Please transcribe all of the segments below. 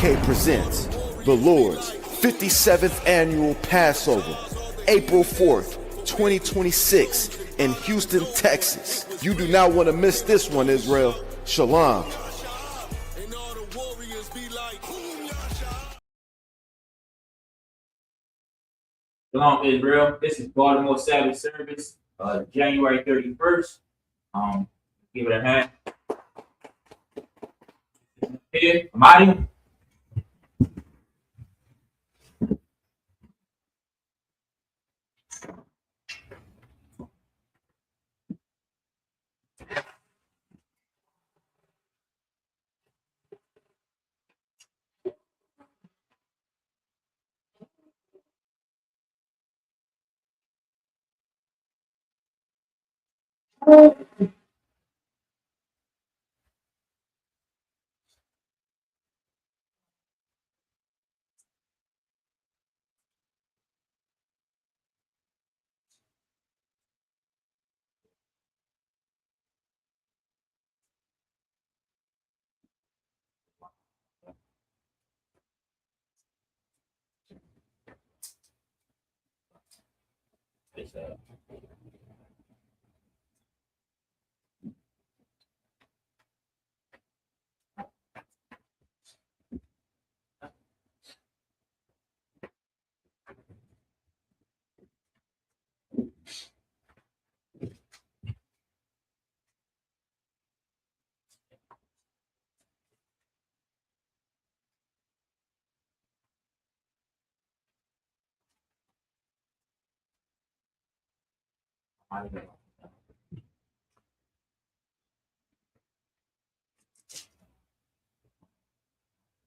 BK presents the Lord's 57th Annual Passover, April 4th, 2026 in Houston, Texas. You do not want to miss this one, Israel. Shalom. Shalom, Israel. This is Baltimore Sabbath service, January 31st. Give it a hand. Here, Amadi.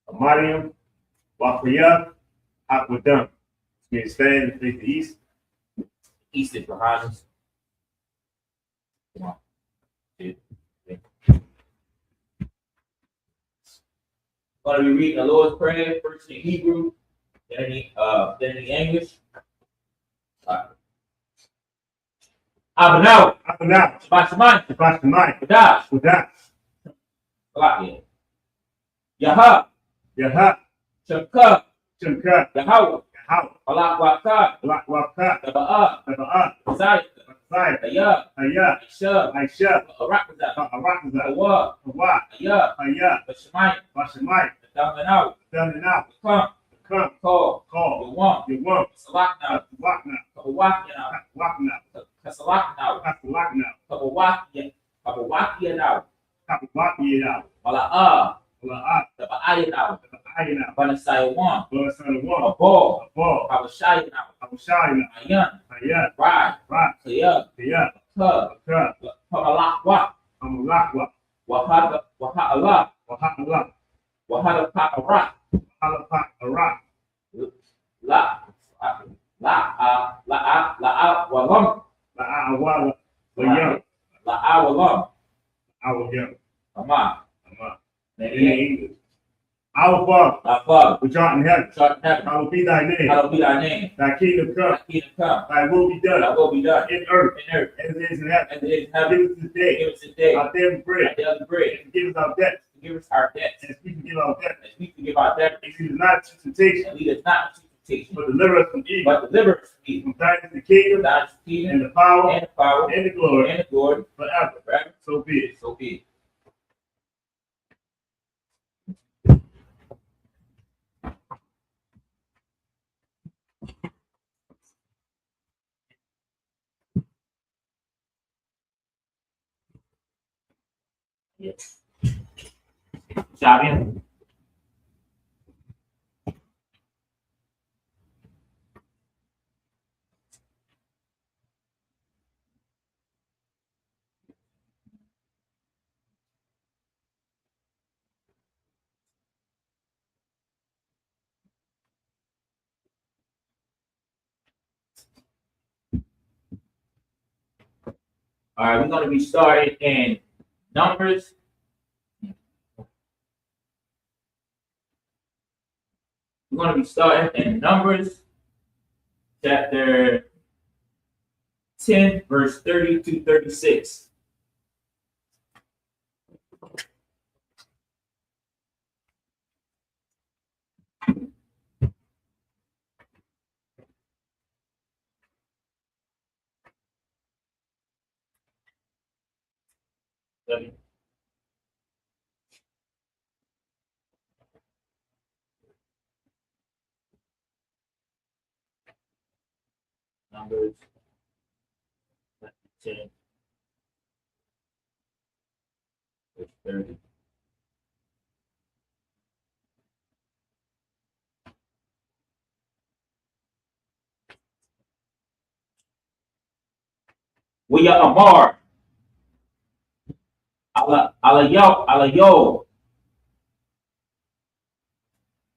Amadium, Wafaya, Aquadum. You can stand and face the east. East is behind us. Come on. Going to be reading the Lord's Prayer, first in Hebrew, then in English. Abinau, Abinau, Shabbat Shemayim, Shabbat Shemayim, Kadash, Kadash, Salakia, Yaha, Yaha, Shemka, Shemka, Yahweh, Yahweh, Balak Wakad, Balak Waka, Taba'ah, Taba'ah, Zayah, Zayah, Ayah, Ayah, Aisha, Aisha, Arakazah, Arakazah, Hawa, Hawa, Ayah, Ayah, Bashemayim, Bashemayim, Damanau, Damanau, Come, Come, Call, Call, Yawam, Yawam, Salakna, Wakna, Kawakianau, Wakna, Kasalaknau, Kasalakna, Kawakianau, Kawakianau, Bala'ah, Bala'ah, Taba'ayanau, Ayana, Banasayawam, Balasanawam, Abol, Abol, Abashayanau, Abashayana, Ayan, Ayah, Rai, Ra, Kaya, Kaya, Ka, Ka, Kamalakwa, Amalakwa, Wahada, Waha'ala, Wahala, Wahada Pa'arak, Halapak, Arak, Walam, La'awala, Layam, La'awalam, our young, Ama, in English. Our Father, our Father, which art in heaven, hallowed be thy name. hallowed be thy name. Thy kingdom come, Thy kingdom come, thy will be done, thy will be done in earth, in earth, as it is in heaven. as it is in heaven. Give us this day Give us this day our daily bread, our daily bread. and forgive us our debts, Forgive us our debts, as we forgive our debtors. as we forgive our debtors. And lead us not into temptation, And lead us not into temptation, but deliver us from evil. but deliver us from evil. From thine is the kingdom, Thine is the kingdom, and the power, and the power, and the glory, and the glory, forever. forever. So be it. So be it. Yes. Shabian. All right, we're going to be starting in Numbers. We're going to be starting in Numbers chapter 10, verse 30 to 36. Study. Numbers 10, verse 30. We are Amar. Ala yo.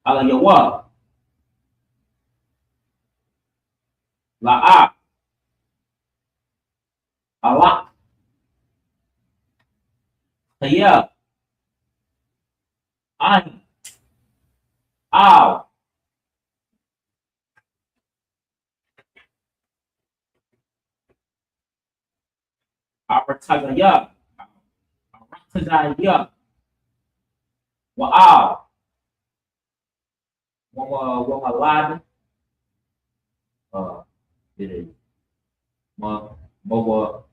Ala yawa. La'a. Alak. Kaya. An. Aw. Aratagaya. Aratagaya. Wa'aw. Wamalad. Did it. Mawalad.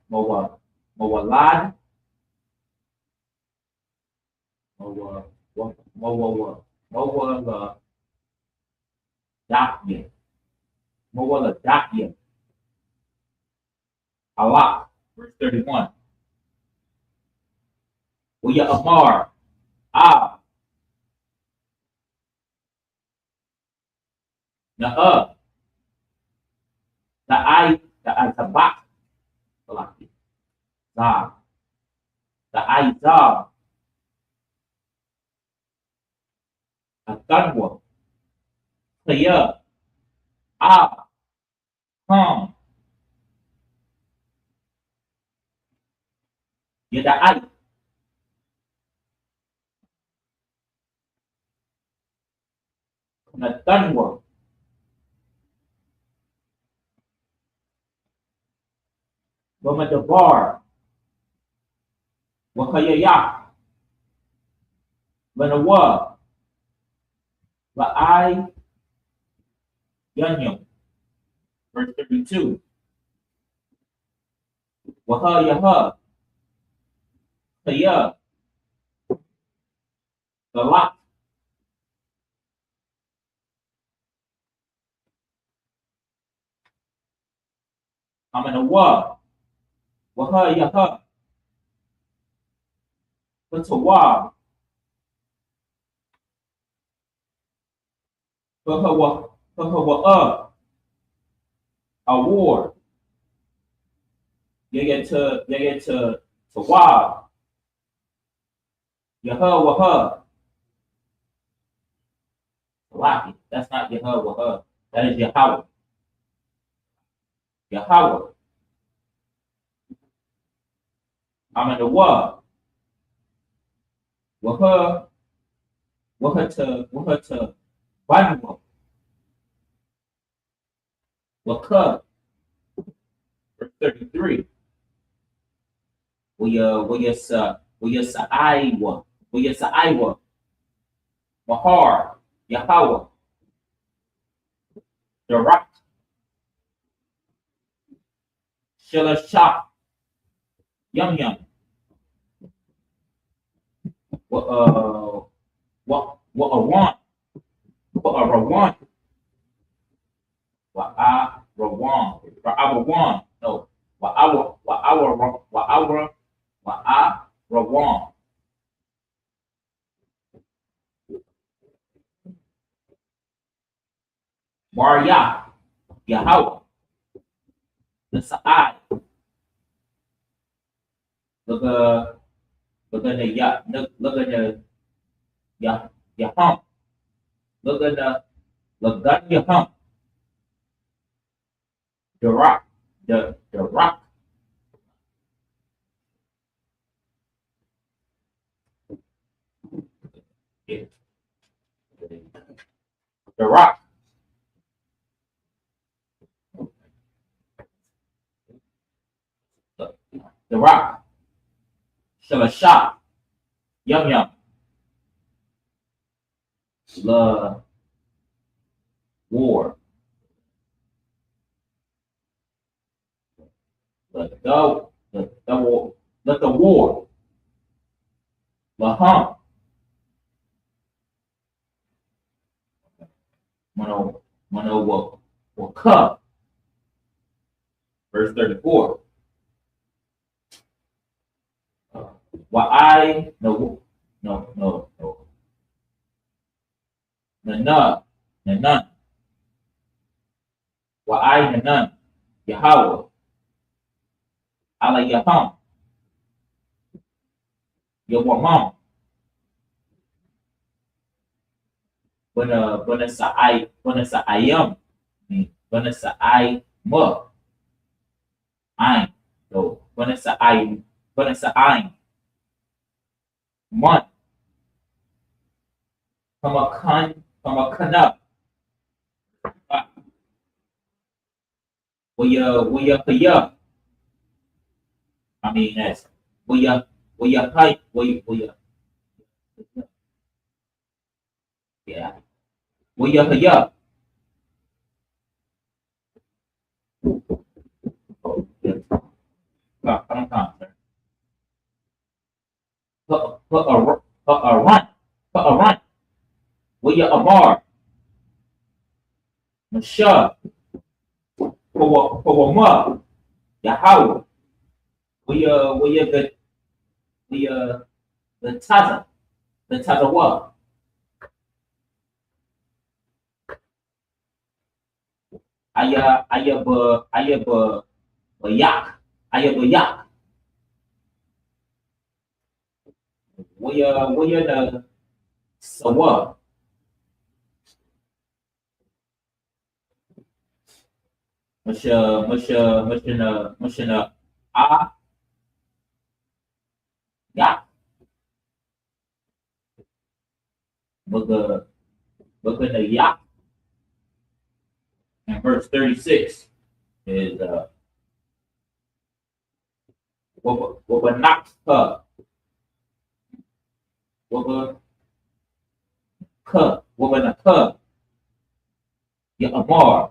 Mawala Dakya. Mawala Dakya. Allah. Verse 31. Uya Amar. Ah. Na'a. Ta'ay. Ta'ay Tabak. Za. Ta'ay Za. Atanwa. Kaya. Ah. Ham. Yada'ay. Natanwa. Wamadabar. Wakayaya. Manawa. La'ay. Yanyam. Verse 32. Wahayaha. Kaya. Galak. Amanawa. Wahayaha. Watawa. Wahawa. Award. You get to Wab. Yaha. Salaki. That's not Yaha. That is Yahweh. Yahweh. Amanawa. Waha to Banwa. Waka. Verse 33. Sa'aiwa. Mahar. Yahweh. Darak. Shilashah. Yum. What a want. What a rawan. Rawan. No. Rawan. Maria. Yahweh. The Sa'ai. Look at the Yahum. Look at the Yahum. The rock. The rock. Yeah. The rock. The rock. Shalashah. Yum. The war. The war. Laham. Mano Waka. Verse 34. Wa'ai, no. Nanun. Wa'ai Nanun. Yahweh. Ala Yaham. Yawamam. Bana Sa'ayam. Bana Sa'ay Ma. Ain. No. Bana Sa'ain. Mon. Kamakana. Waya Kaya. I mean, that's Waya Kai. Waya. Yeah. Waya Kaya. Come on. Put a run. Waya Amar. Masha. Pawama. Yahweh. We the Taza what? Yak. Yak. We the Sawa. Musha Yak. Buga the Yak. And verse 36 is what not ka. What na ka. Ya Amar.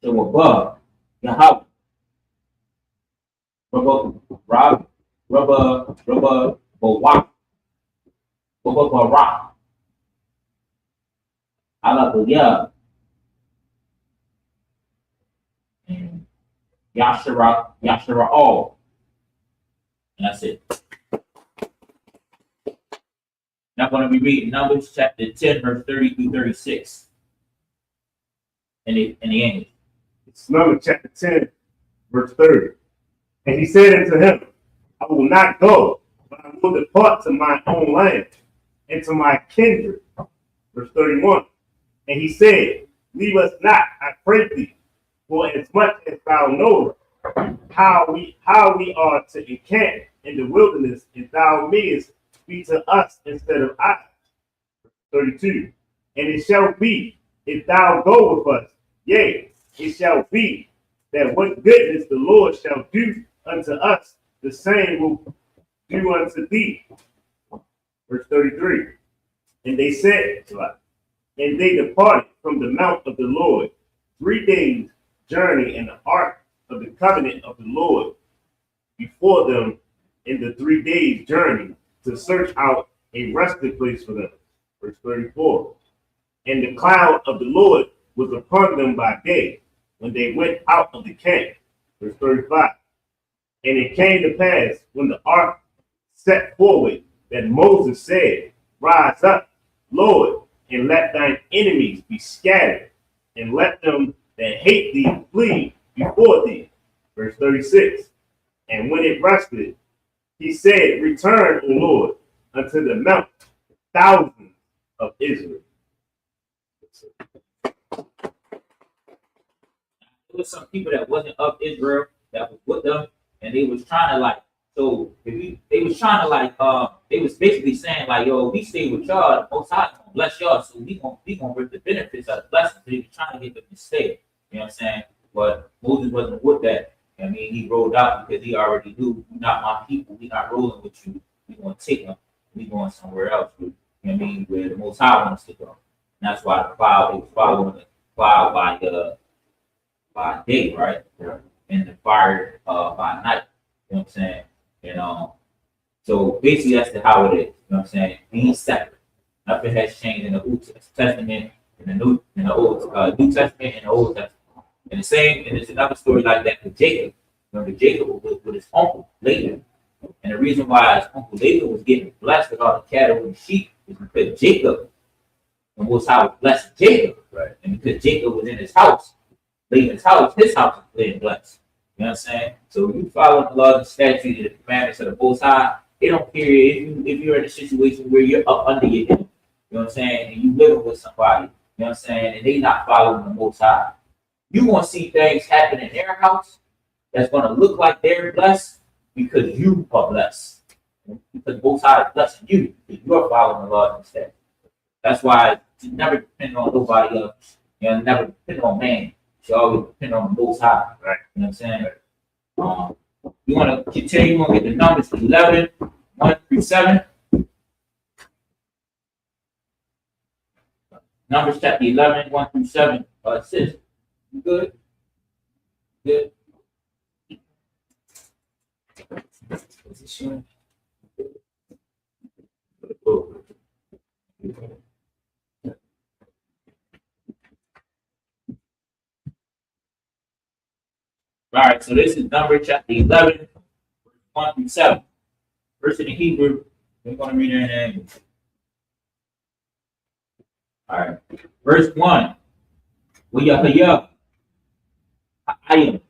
So what ya how rubber Bawak. Barak. Alabuya. And Yashara all. And that's it. Now I'm going to be reading Numbers chapter 10, verse 30 through 36. In the English. It's Numbers chapter 10, verse 30. And he said unto him, I will not go, but I will depart to my own land and to my kindred. Verse 31. And he said, leave us not, I pray thee, for as much as thou knowest how we are to encamp in the wilderness, if thou mayest be to us instead of I. 32. And it shall be, if thou go with us, yea, it shall be that what goodness the Lord shall do unto us, the same will do unto thee. Verse 33. And they said to us, and they departed from the mount of the Lord 3 days' journey, and the ark of the covenant of the Lord before them in the 3 days' journey, to search out a resting place for them. Verse 34. And the cloud of the Lord was upon them by day, when they went out of the camp. Verse 35. And it came to pass, when the ark set forward, that Moses said, rise up, Lord, and let thine enemies be scattered, and let them that hate thee flee before thee. Verse 36. And when it rested, he said, return, O Lord, unto the mount thousands of Israel. There was some people that wasn't of Israel that was with them, and they was trying to they was basically saying like, yo, we stay with y'all, the Most High gonna bless y'all, so we gonna reap the benefits of the blessings. They was trying to get them to stay. You know what I'm saying? But Moses wasn't with that. I mean, he rolled out because he already knew, you're not my people. We not rolling with you. We gonna take them. We going somewhere else. You know what I mean? Where the Most High wants to go. And that's why the cloud, they was following the cloud by day, right? And the fire by night. You know what I'm saying? And So basically, that's how it is. You know what I'm saying? He's separate. Nothing has changed in the Old Testament, in the Old New Testament, and the Old Testament. And the same, and there's another story like that with Jacob. Remember, Jacob was with his uncle Laban, and the reason why his uncle Laban was getting blessed with all the cattle and sheep is because Jacob, the Most High was blessing Jacob, right? And because Jacob was in his house, Laban's house, his house was being blessed. You know what I'm saying? So you follow the laws and statutes and the commandments of the Most High. They don't care if you're in a situation where you're up under your hip. You know what I'm saying? And you living with somebody. You know what I'm saying? And they not following the Most High. You want to see things happen in their house that's going to look like they're blessed because you are blessed. Because Most High is blessing you because you're following the laws and statutes. That's why you never depend on nobody else. You know, never depend on man. You always depend on the Most High. Right. You know what I'm saying? You want to continue, you want to get the numbers 11, 1 through 7. Numbers chapter 11, 1 through 7. Sis, you good? Good. Position. All right, so this is Numbers chapter 11, 1 through 7. First in the Hebrew, we're going to read it in English. All right, verse 1. Wiyahaya, Ayam.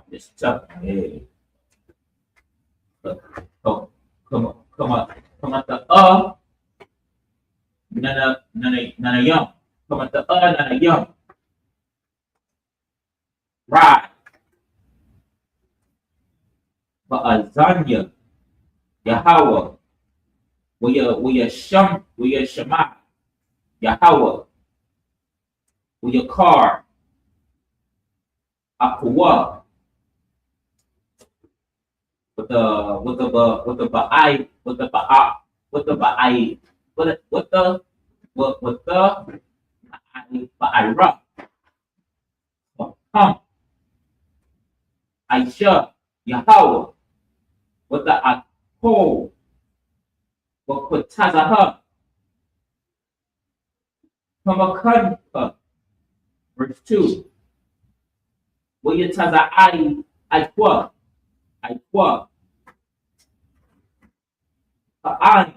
This is tough. Hey. Come on, nana young. Come at the nana young. Right. But Azanya, Yahweh, we ya Shema, Yahweh, we ya Kar, Akwa, with the Ba'i, with the Ba'i, with the Ba'ira, come, Aisha, Yahweh, with the Akko, with Tazaha, Kamakanka, verse 2. Wiyataza Aikwa, Ka'an,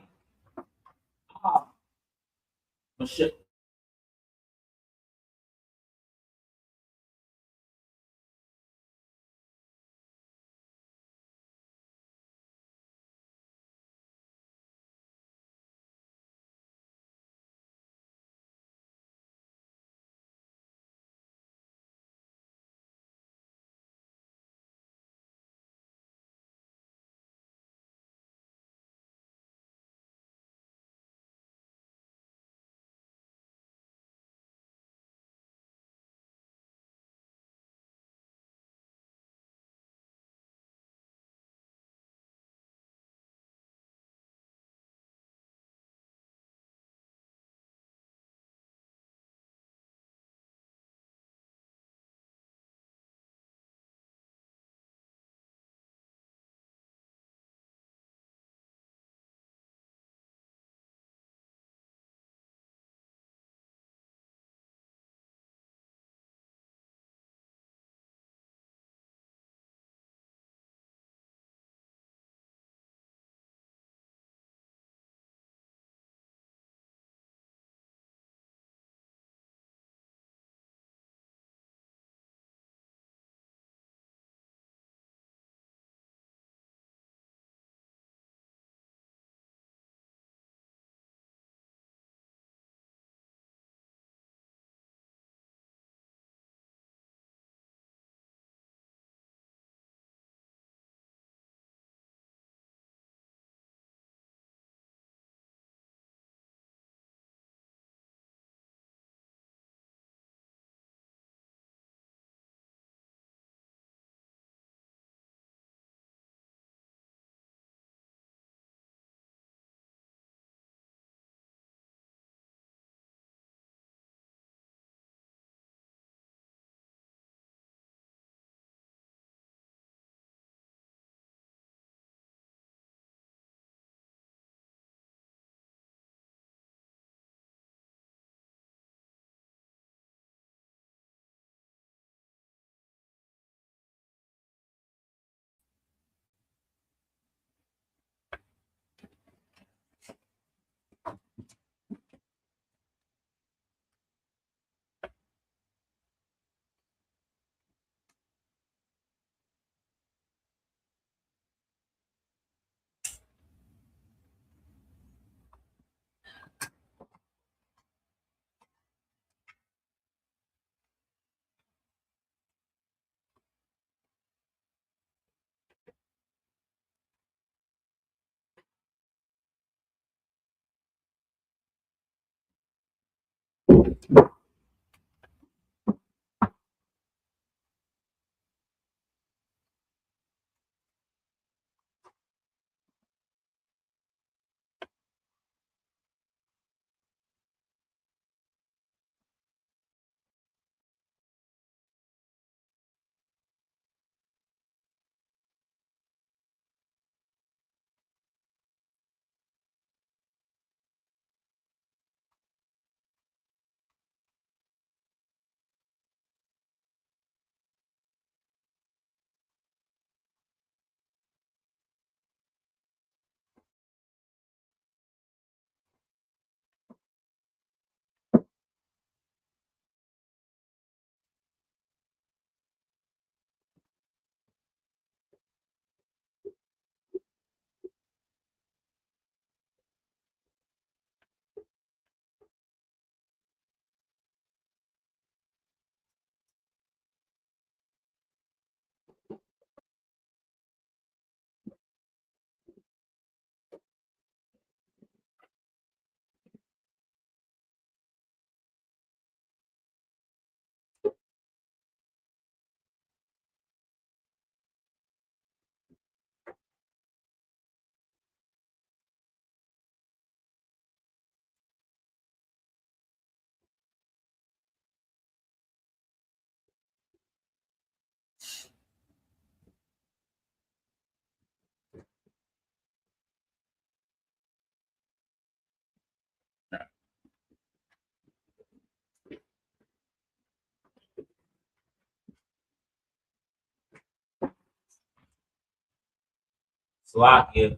So I give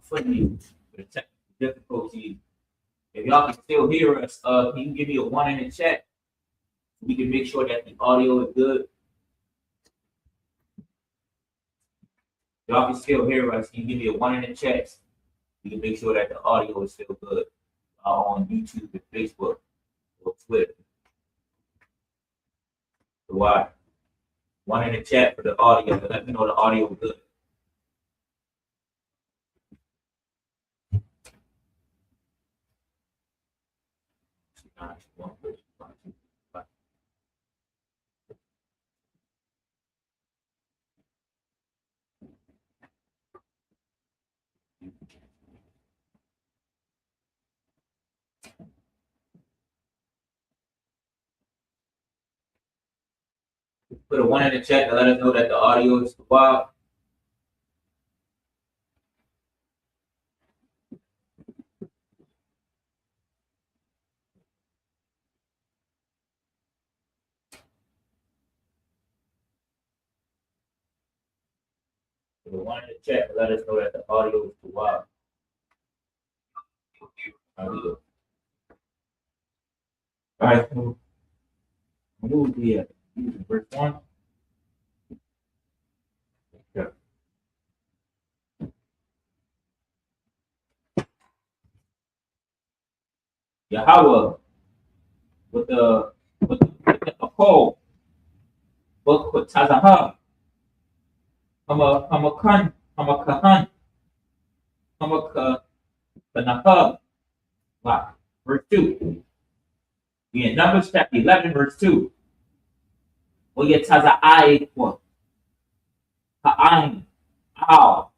forgive for the technical difficulties. If y'all can still hear us, can you give me a 1 in the chat? We can make sure that the audio is good. If y'all can still hear us, can you give me a 1 in the chat? We can make sure that the audio is still good on YouTube and Facebook or Twitter. So why? 1 in the chat for the audio to let me know the audio is good. Put a 1 in the chat to let us know that the audio is wild. Put a 1 in the chat to let us know that the audio is too wild. All right, so move here. Verse 1. Yeah. Yahweh with the pole, book with Tazahah, Hamakan, Hamakahan, Hamakanahah. Wow. Verse 2. We in Numbers chapter 11, verse 2. Oye Tazahai for Ha'ain, Ow,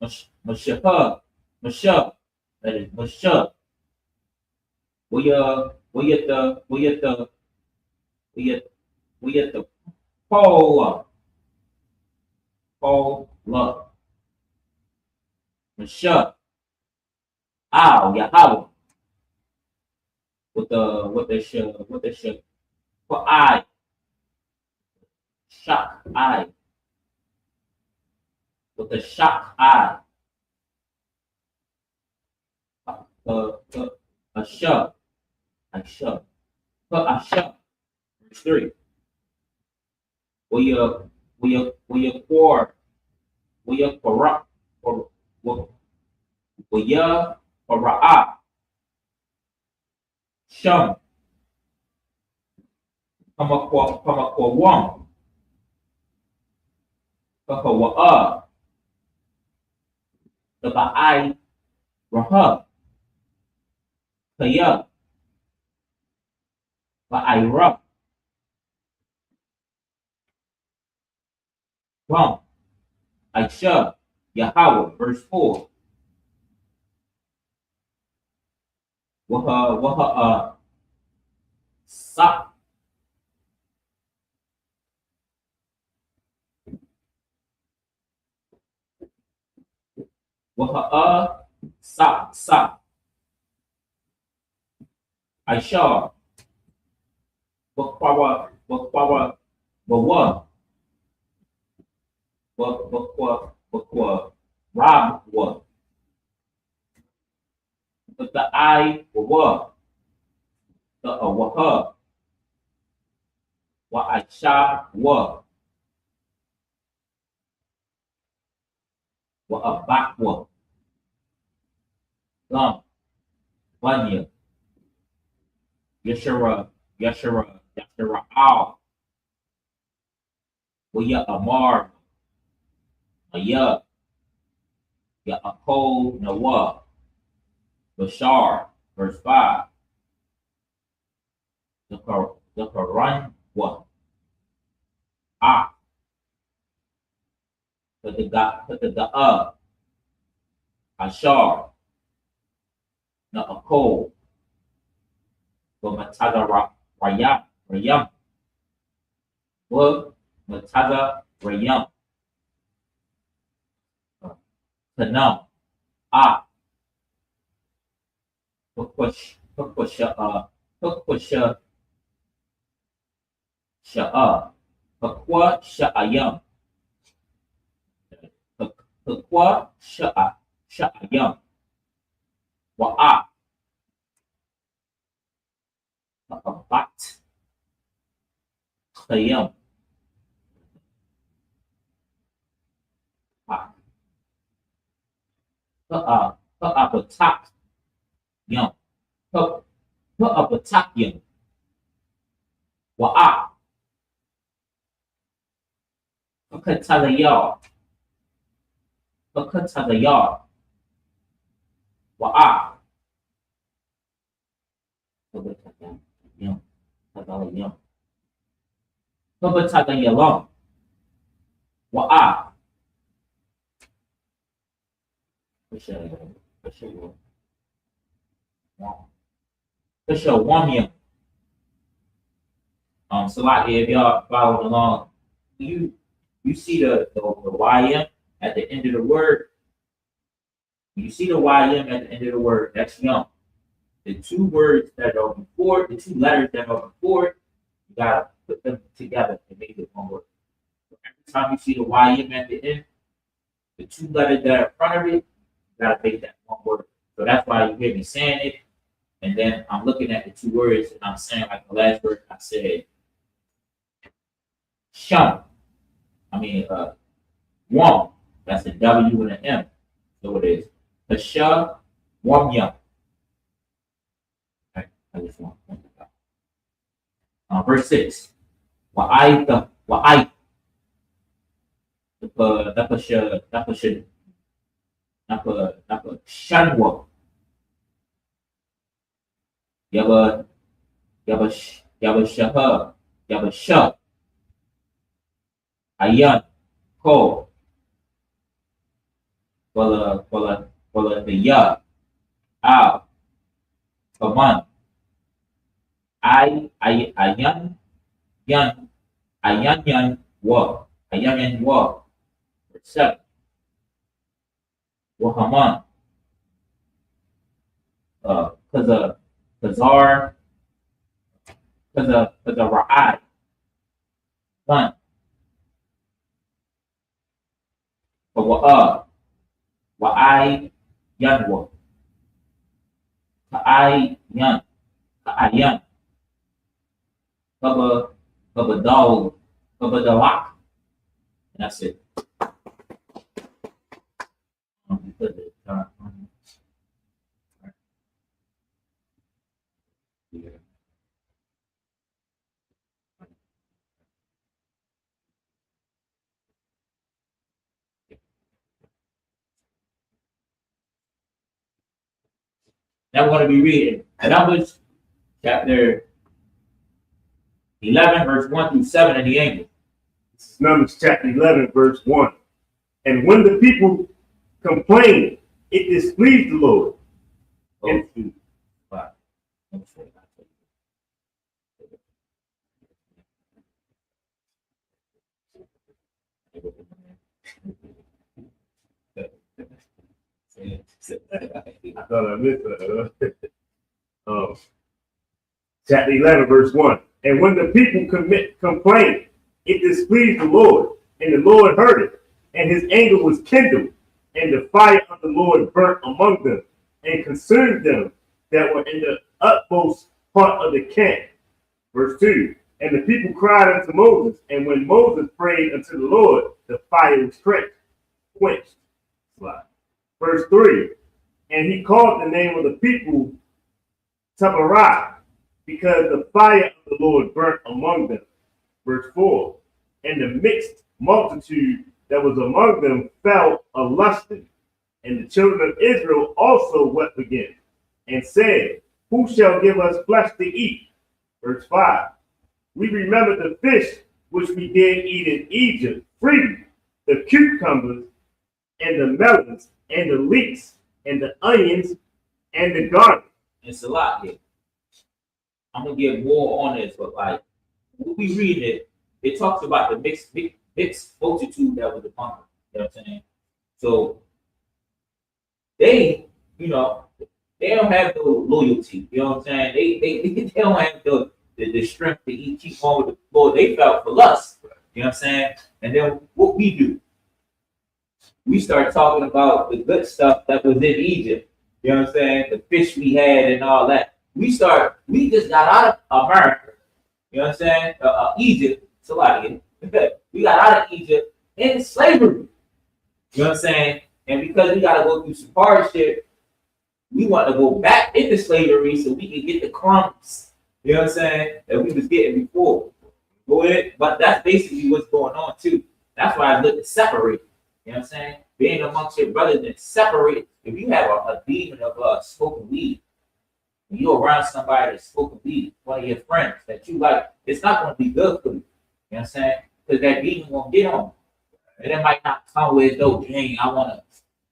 Mashah, that is Mashah. We at the pole, love, Mashah, Ow, Yahweh, with the sh, for I, shock, I, with the shock, I, a shove, I shove, for a shove. Verse 3. Will you pour, will you corrupt, or will you para, shum, come a quam, Kahawa, the Ba'ai, Rahab, Kaya, Va'ira. Boom. Aisha. Yahweh. Verse 4. Waha Sa. Waha Sa. Aisha. Bakwa. Bawa. Bakwa. Rob. Wa. But the I. Wa. The Waha. Wa Aisha. Wa. Wa Abakwa. Gum. Bunya. Yashara Al. Waya Amar. Maya. Yaakov Nawa. Bashar. Verse 5. The Quran. What? Ah. Put the Ashar. Naakov. Mataga Rayam. Mataga Rayam. Tanam. Ah. Pukwa Sha'a. Pukwa Sha'ayam. Pukwa Sha'ayam. Wa'a. Bat. Khayam. Batak. Yum. Batak yum. Wa'a. Bakatalayaw. Wa'a. Yum. Yum. Babatagayalom. Wa'a. Wamyam. So like if y'all following along, you see the YM at the end of the word. You see the YM at the end of the word, that's young. The two words that are before, the two letters that are before, you gotta put them together and make it one word. So every time you see the YM at the end, the two letters that are in front of it, you gotta make that one word. So that's why you hear me saying it. And then I'm looking at the two words and I'm saying like the last word I said, shum. Wom. That's a W and an M. So it is. Hasha Wom Yum. Okay, I just want to point that out. Verse 6. Wa'ai. Napa Shanwa. Yaba Shaha. Yaba Shah. Ayan. Ko. Wala the Ya. Al. Kaman. Ayan. Yan. Ayan Wa. Ayan Wa. Verse 7. Wahaman. Kazar. Ra'ai. Gun. Wa'ai Yanwa. Ka'ayan. Kabadalak. And that's it. Now we're going to be reading Numbers chapter 11, verse 1 through 7 in the English. This is Numbers chapter 11, verse 1. And when the people complained, it displeased the Lord. Oh, shoot. Wow. I thought I missed that. Chapter 11, verse 1. And when the people complained, it displeased the Lord, and the Lord heard it, and his anger was kindled, and the fire of the Lord burnt among them, and consumed them that were in the utmost part of the camp. Verse 2. And the people cried unto Moses, and when Moses prayed unto the Lord, the fire was quenched. Verse 3. And he called the name of the people Taberah, because the fire of the Lord burnt among them. Verse 4. And the mixed multitude that was among them fell a lusting, and the children of Israel also wept again, and said, Who shall give us flesh to eat? Verse 5. We remember the fish which we did eat in Egypt freely, the cucumbers, and the melons, and the leeks, and the onions, and the garlic. It's a lot here. I'm gonna get more on this, but like when we read it, it talks about the mixed multitude that was upon them. You know what I'm saying? So they, they don't have the loyalty. You know what I'm saying? They don't have the strength to keep on with the Lord. They felt for lust. You know what I'm saying? And then what we do? We start talking about the good stuff that was in Egypt. You know what I'm saying? The fish we had and all that. We just got out of America. You know what I'm saying? Egypt. Somebody. We got out of Egypt in slavery. You know what I'm saying? And because we got to go through some hardship, we want to go back into slavery so we can get the crumbs. You know what I'm saying? That we was getting before. Go ahead. But that's basically what's going on too. That's why I look to separate. You know what I'm saying? Being amongst your brothers and separate. If you have a demon of smoking weed, and you're around somebody that's smoking weed, one of your friends that you like, it's not going to be good for you. You know what I'm saying? Because that demon won't get on. And it might not come with, no, dang, I want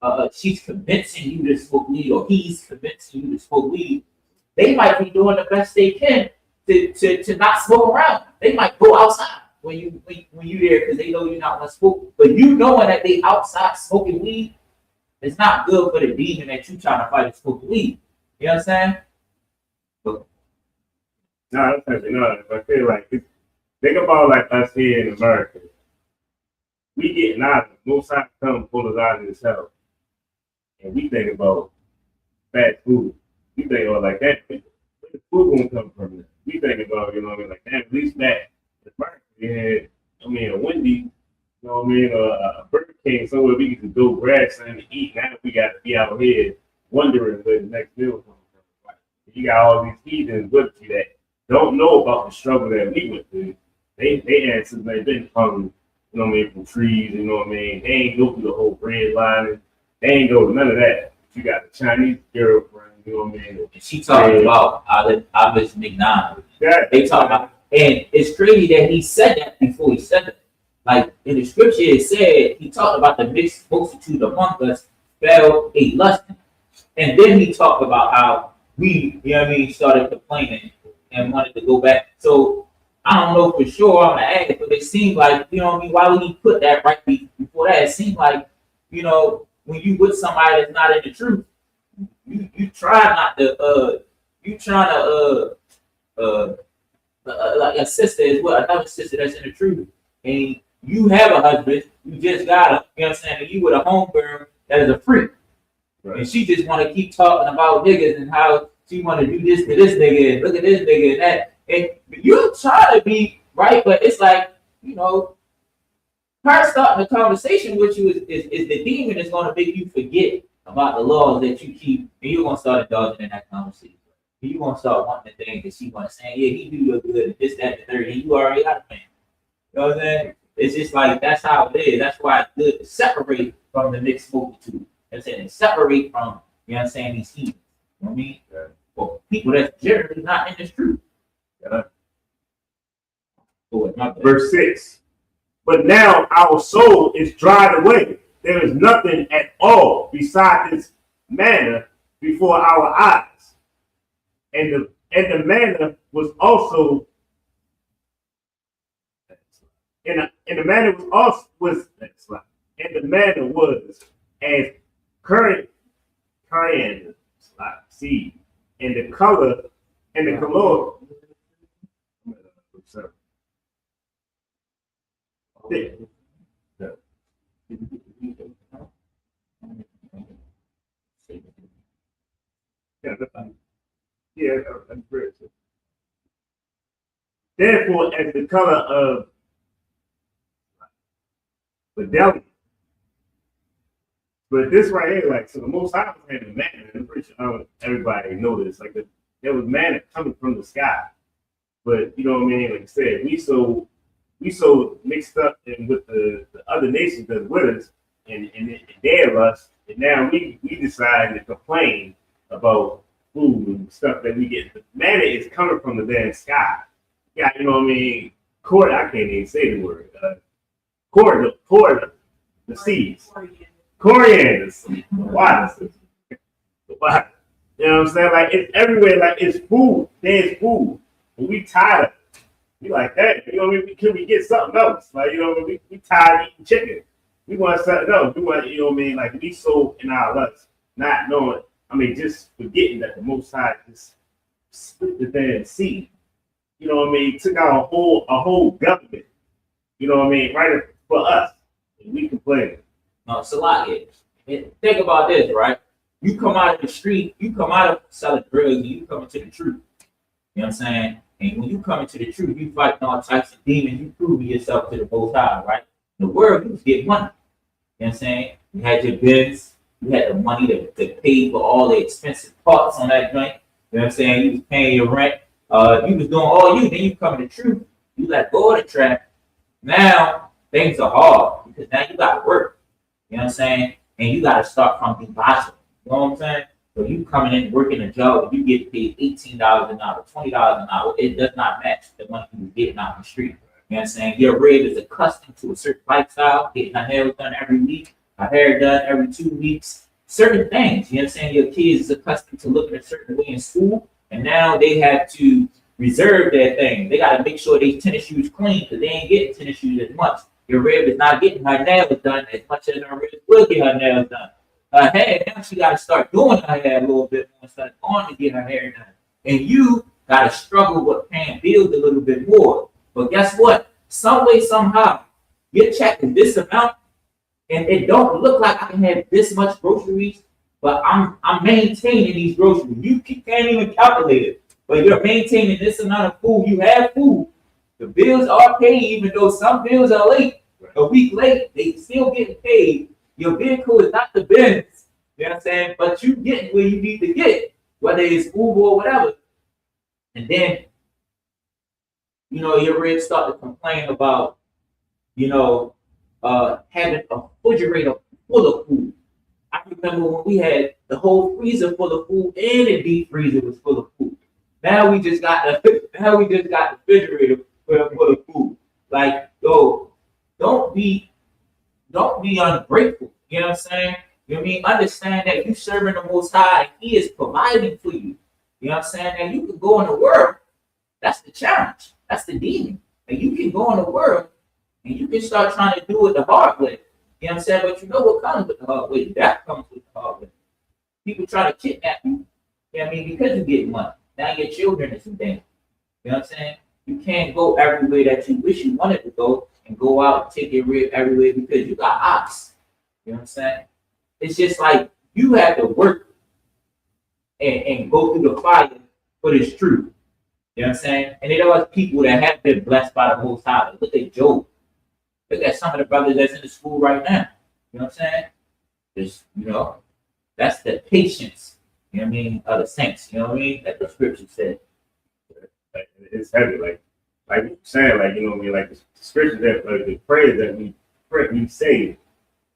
to, she's convincing you to smoke weed, or he's convincing you to smoke weed. They might be doing the best they can to not smoke around. They might go outside when you there because they know you're not going to smoke. But you knowing that they outside smoking weed, it's not good for the demon that you trying to fight and smoke weed. You know what I'm saying? No, that's actually not. I feel like think about like us here in America. We getting out of it. Most times come pull us out of this house. And we think about fast food. We think about like that. Where the food gonna come from? We think about, you know what I mean, like that, at least that. The America, yeah, a Wendy's, you know what I mean, a Burger King, somewhere we can go grab something to eat. Now we got to be out here wondering where the next meal comes from. Like, you got all these heathens with you that don't know about the struggle that we went through. They answers, they've been hungry, you know what I mean, from trees, you know what I mean. They ain't go through the whole bread line. They ain't go to none of that. You got the Chinese girlfriend, you know what I mean. And she talking about I miss McDonald's. Yeah. They talk about, and it's crazy that he said that before he said it. Like in the scripture, it said he talked about the mixed multitude among us fell a lusting, and then he talked about how we, you know what I mean, started complaining and wanted to go back. So I don't know for sure. I'm gonna ask, but it seemed like, you know what I mean. Why would he put that right before that? It seemed like, when you with somebody that's not in the truth, you try not to like a sister is what another sister that's in the truth, and you have a husband, you just got him, you know what I'm saying, and you with a homegirl that is a freak, right. And she just want to keep talking about niggas and how she want to do this to this nigga and look at this nigga and that, and you try to be right, but it's like, her starting the conversation with you is the demon that's going to make you forget about the laws that you keep, and you're going to start indulging in that conversation. And you're going to start wanting the things that she wants to say, yeah, he do look good, and this, that, the third, and you already got a man. You know what I'm saying? It's just like, that's how it is. That's why it's good to separate from the mixed multitude. You know what I'm saying? And separate from, you know what I'm saying, these heathens. You know what I mean? Yeah. For people that's generally not in this truth. Yeah. Verse 6. But now our soul is dried away. There is nothing at all beside this manna before our eyes. And the manna was also and the manna was also and the manna was as coriander seed, and the color therefore as the color of the devil. But this right here, like, so the Most High was having manna, and I'm pretty sure everybody know this. Like, there was manna coming from the sky. But you know what I mean? Like I said, we so mixed up in with the other nations that's with us, and they of us, and now we decide to complain about food and stuff that we get. The manna is coming from the damn sky. Yeah, you know what I mean? I can't even say the word. The seeds. Coriander. Why? You know what I'm saying? Like, it's everywhere. Like, it's food. There's food. And we tired of it. We like that. You know what I mean? Can we get something else? Like, you know what I mean? We tired of eating chicken. We want something else. We want, you know what I mean? Like, we so in our lust, not knowing, just forgetting that the Most High just split the damn seed. You know what I mean? Took out a whole government. You know what I mean? Right for us. And we complain. No, it's a lot here. And think about this, right? You come out of the street, you come out of selling drugs, and you come into the truth. You know what I'm saying? And when you come into the truth, you fighting all types of demons, you proving yourself to the Most High, right? In the world, you was getting money. You know what I'm saying? You had your bills, you had the money to pay for all the expensive parts on that joint. You know what I'm saying? You was paying your rent. You was doing all you, then you come to the truth, you let go of the trap. Now, things are hard because now you got to work. You know what I'm saying? And you got to start from the bottom. You know what I'm saying? So you coming in working a job, you get paid $18 an hour, $20 an hour. It does not match the money you getting out in the street. You know what I'm saying? Your rib is accustomed to a certain lifestyle, getting her nails done every week, her hair done every 2 weeks, certain things. You know what I'm saying? Your kids is accustomed to looking a certain way in school, and now they have to reserve their thing. They got to make sure they tennis shoes clean because they ain't getting tennis shoes as much. Your rib is not getting her nails done as much as her rib will get her nails done. Her hair, now she got to start doing her hair a little bit more, start going to get her hair done. And you got to struggle with paying bills a little bit more. But guess what? Some way, somehow, your check is this amount, and it don't look like I can have this much groceries, but I'm maintaining these groceries. You can't even calculate it, but you're maintaining this amount of food. You have food. The bills are paid, even though some bills are late. A week late, they still getting paid. Your vehicle is not the Benz, you know what I'm saying? But you getting where you need to get, whether it's Uber or whatever. And then, your ribs start to complain about, having a refrigerator full of food. I remember when we had the whole freezer full of food and the deep freezer was full of food. Now we just got the refrigerator full of food. Like, yo, don't be ungrateful. You know what I'm saying? You know what I mean? Understand that you serving the Most High and He is providing for you. You know what I'm saying? And you can go in the world. That's the challenge. That's the demon. And you can go in the world and you can start trying to do it the hard way. You know what I'm saying? But you know what comes with the hard way? That comes with the hard way. People try to kidnap you. You know what I mean? Because you get money. Now your children is in danger. You know what I'm saying? You can't go everywhere that you wish you wanted to go and go out and take your rib everywhere because you got ops. You know what I'm saying? It's just like you have to work and go through the fire for this truth. You know what I'm saying? And there are people that have been blessed by the Most High. Look at Job. Look at some of the brothers that's in the school right now. You know what I'm saying? Just, that's the patience, you know what I mean, of the saints. You know what I mean? That the scripture said. Like, it's heavy. Like you're saying, like, you know what I mean? Like the scripture that, the prayers that we say,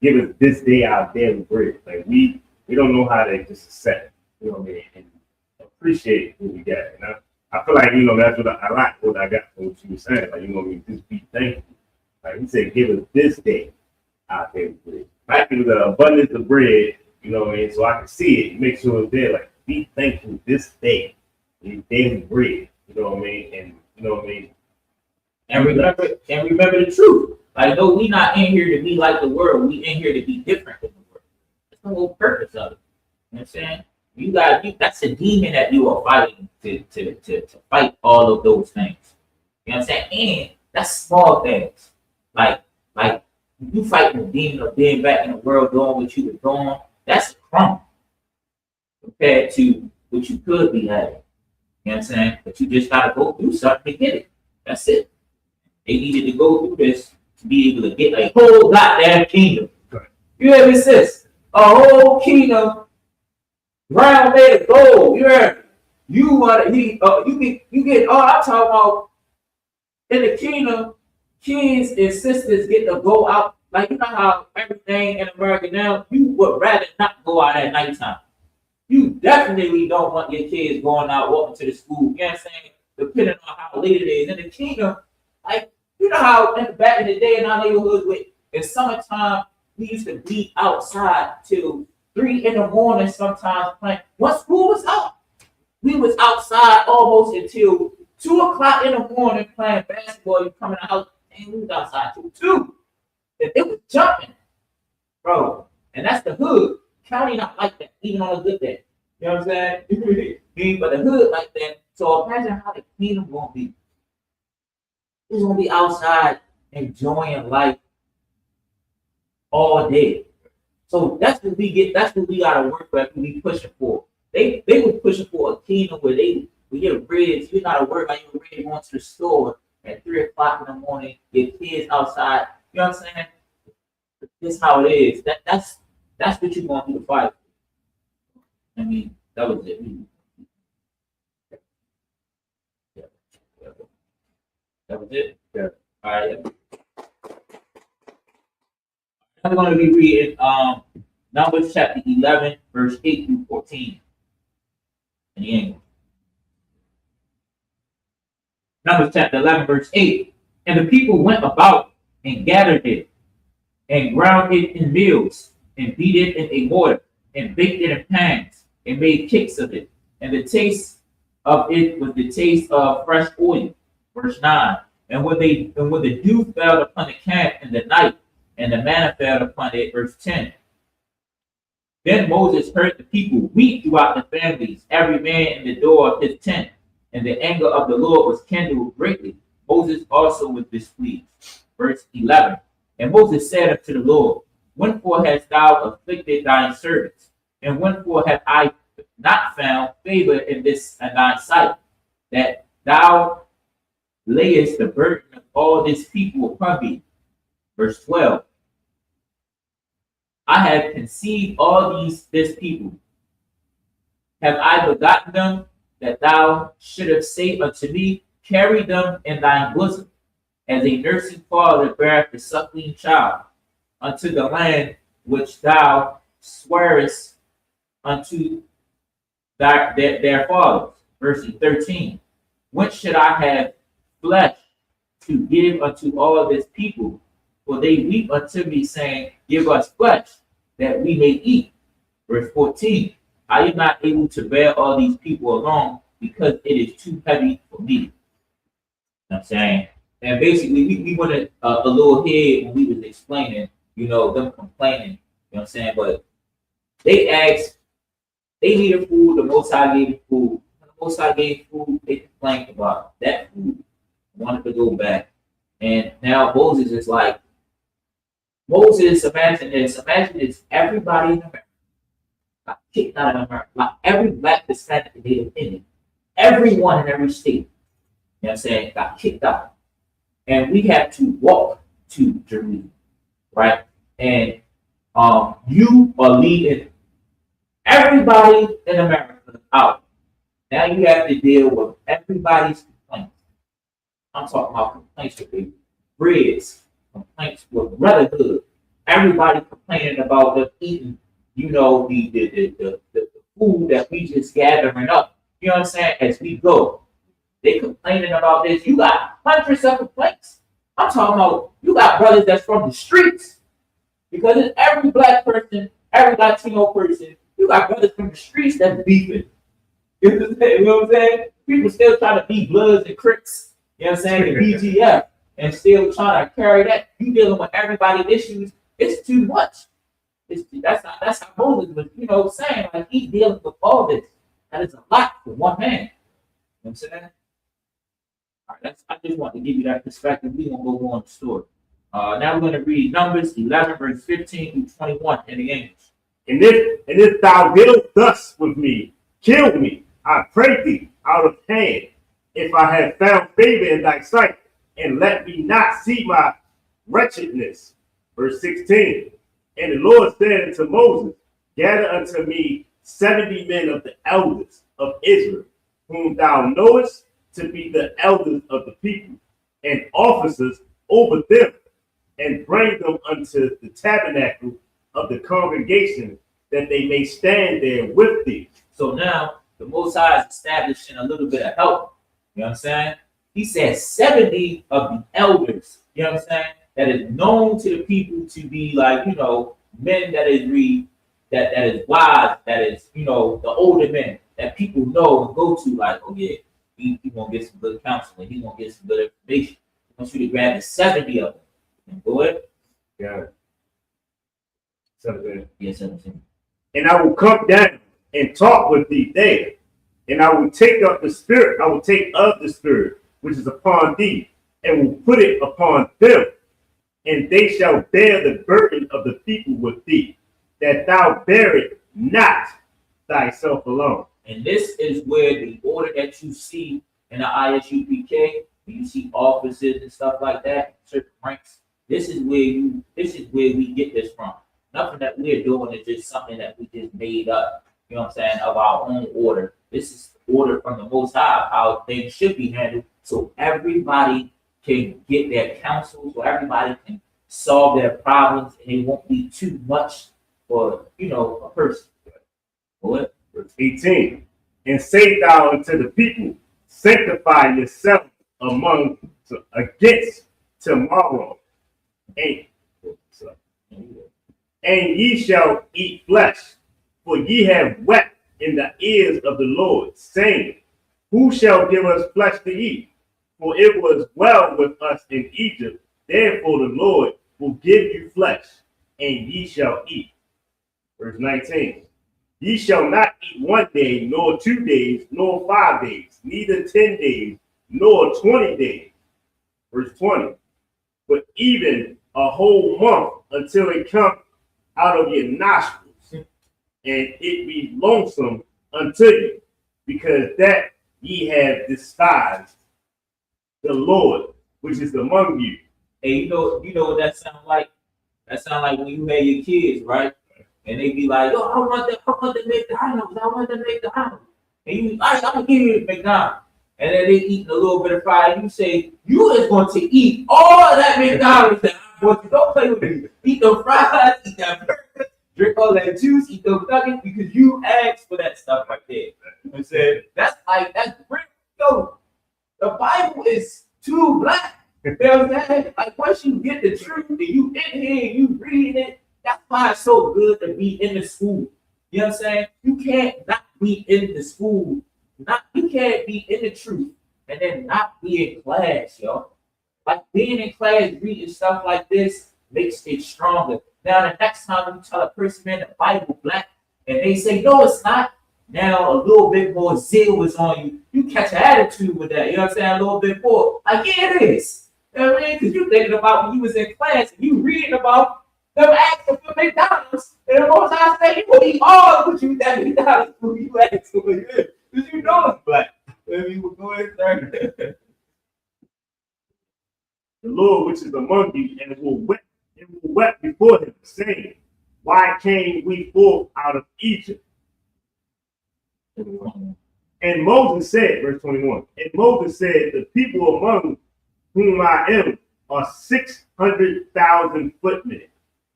give us this day our daily bread. Like we don't know how to just accept, you know what I mean, and appreciate what we got. I feel like, that's what I like what I got from what you were saying. Like, just be thankful. Like he said, give us this day our daily bread. Like it was an abundance of bread, so I can see it, make sure it's there. Like, be thankful this day, your daily bread, and remember the truth. Like, no, we not in here to be like the world. We in here to be different than the world. That's the whole purpose of it. You know what I'm saying? That's a demon that you are fighting to fight all of those things. You know what I'm saying? And that's small things. Like you fighting the demon of being back in the world doing what you were doing. That's a crumb compared to what you could be having. You know what I'm saying? But you just gotta go through something to get it. That's it. They needed to go through this to be able to get a whole goddamn kingdom. Right. You hear me, sis? A whole kingdom. Ground made of gold. You heard me? You get I'm talking about in the kingdom, kids and sisters get to go out. Like, you know how everything in America now, you would rather not go out at nighttime. You definitely don't want your kids going out walking to the school. You know what I'm saying? Depending on how late it is. In the kingdom, like, you know how back in the day in our neighborhood, in summertime, we used to be outside till 3 in the morning sometimes playing. Once school was out, we was outside almost until 2 o'clock in the morning playing basketball. You coming out and we was outside till 2. And it was jumping, bro. And that's the hood. County not like that, even on a good day. You know what I'm saying? But the hood like that. So imagine how the kingdom gonna be. It's gonna be outside enjoying life all day. So that's what we get. That's what we gotta work for. That's what we pushing for. They were pushing for a kingdom where we get bread. You gotta work like you're ready going to the store at 3 o'clock in the morning. Your kids outside. You know what I'm saying? This is how it is. That's what you're gonna do to fight. I mean, that was it. Yeah. That was it. Yeah. All right. I'm going to be reading Numbers chapter 11, verse 8 through 14 in the English. Numbers chapter 11, verse 8. And the people went about and gathered it, and ground it in mills, and beat it in a mortar, and baked it in pans, and made cakes of it. And the taste of it was the taste of fresh oil. Verse 9. And when the dew fell upon the camp in the night, and the manna fell upon it, verse 10. Then Moses heard the people weep throughout the families, every man in the door of his tent. And the anger of the Lord was kindled greatly. Moses also was displeased. Verse 11. And Moses said unto the Lord, Wherefore hast thou afflicted thine servants? And wherefore have I not found favor in thy sight, that thou layest the burden of all this people upon me? Verse 12. I have conceived all this people. Have I begotten them, that thou shouldest say unto me, Carry them in thine bosom, as a nursing father beareth the suckling child, unto the land which thou swearest unto their fathers. Verse 13. Whence should I have flesh to give unto all this people? For they weep unto me, saying, Give us flesh, that we may eat. Verse 14. I am not able to bear all these people alone, because it is too heavy for me. You know what I'm saying? And basically, we went a little ahead when we was explaining, them complaining. You know what I'm saying? But they asked, they needed food, the Most High gave them food. When the Most High gave food, they complained about that food, wanted to go back. And now Moses is like, imagine this. Imagine this. Everybody in America got kicked out of America. Like every black descendant they offended. Everyone in every state, you know what I'm saying, got kicked out. And we had to walk to Jerusalem, right? And you are leading everybody in America out. Now you have to deal with everybody's complaints. I'm talking about complaints with the breads, complaints with brotherhood. Everybody complaining about them eating, the food that we just gathering up. You know what I'm saying? As we go. They complaining about this. You got hundreds of complaints. I'm talking about you got brothers that's from the streets. Because it's every black person, every Latino person, you got brothers from the streets that's beefing. You know what I'm saying? People still trying to be Bloods and Crips, you know what I'm saying, and BGF, and still trying to carry that. You dealing with everybody's issues. It's too much. That's how Moses was, saying, like, he's dealing with all this. That is a lot for one man. You know what I'm saying? All right, I just want to give you that perspective. We're going to go on the story. Now we're going to read Numbers 11, verse 15 through 21 in the English. And if thou wilt thus with me, kill me, I pray thee, out of hand, if I have found favor in thy sight, and let me not see my wretchedness. Verse 16. And the Lord said unto Moses, gather unto me 70 men of the elders of Israel, whom thou knowest to be the elders of the people, and officers over them, and bring them unto the tabernacle of the congregation, that they may stand there with thee. So now the Most High is establishing a little bit of help. You know what I'm saying? He says 70 of the elders, you know what I'm saying, that is known to the people to be like, men that is that is wise, that is, the older men that people know and go to, like, oh yeah, he gonna get some good counseling, he gonna get some good information. I want you to grab the 70 of them. Go ahead. Yeah. 17. Yeah, 17. And I will come down and talk with thee there, and I will take up the spirit, I will take of the spirit which is upon thee, and will put it upon them, and they shall bear the burden of the people with thee, that thou bear it not thyself alone. And this is where the order that you see in the ISUPK, when you see officers and stuff like that, certain ranks, this is where we get this from. Nothing that we're doing is just something that we just made up, you know what I'm saying, of our own order. This is order from the Most High, how things should be handled, so everybody can get their counsel, so everybody can solve their problems, and it won't be too much for, a person. What? Verse 18. And say thou unto the people, sanctify yourself against tomorrow. And ye shall eat flesh, for ye have wept in the ears of the Lord, saying, who shall give us flesh to eat? For it was well with us in Egypt. Therefore the Lord will give you flesh, and ye shall eat. Verse 19. Ye shall not eat 1 day, nor 2 days, nor 5 days, neither 10 days, nor 20 days. Verse 20. But even a whole month, until it come out of your nostrils, and it be lonesome unto you, because that ye have despised the Lord, which is among you. Hey, you know what that sounds like? That sounds like when you had your kids, right? And they be like, yo, I want to make the McDonald's. I want to make the McDonald's. And you, I'm gonna give you the McDonald's. And then they eating a little bit of fries. You say, you is going to eat all that McDonald's that I want you. Don't play with me. Eat the fries, eat that burger, drink all that juice, eat those nuggets, because you asked for that stuff right there. You know what I'm saying? That's real. Yo, the Bible is too black. You know what I'm saying? Like, once you get the truth and you in here and you read it, that's why it's so good to be in the school. You know what I'm saying? You can't not be in the school. You can't be in the truth and then not be in class, yo. Like, being in class, reading stuff like this makes it stronger. Now, the next time you tell a person, man, the Bible black, and they say, no, it's not. Now, a little bit more zeal is on you. You catch an attitude with that. You know what I'm saying? A little bit more. Like, yeah, it is. You know what I mean? Because you're thinking about when you was in class and you reading about them asking for McDonald's, and the Most High say, you will eat all what you that McDonald's food you asked for. Because you know it's black. We will go ahead and start. The Lord which is among you, and will wept before him, saying, why came we forth out of Egypt? And Moses said, verse 21, and Moses said, the people among whom I am are 600,000 footmen.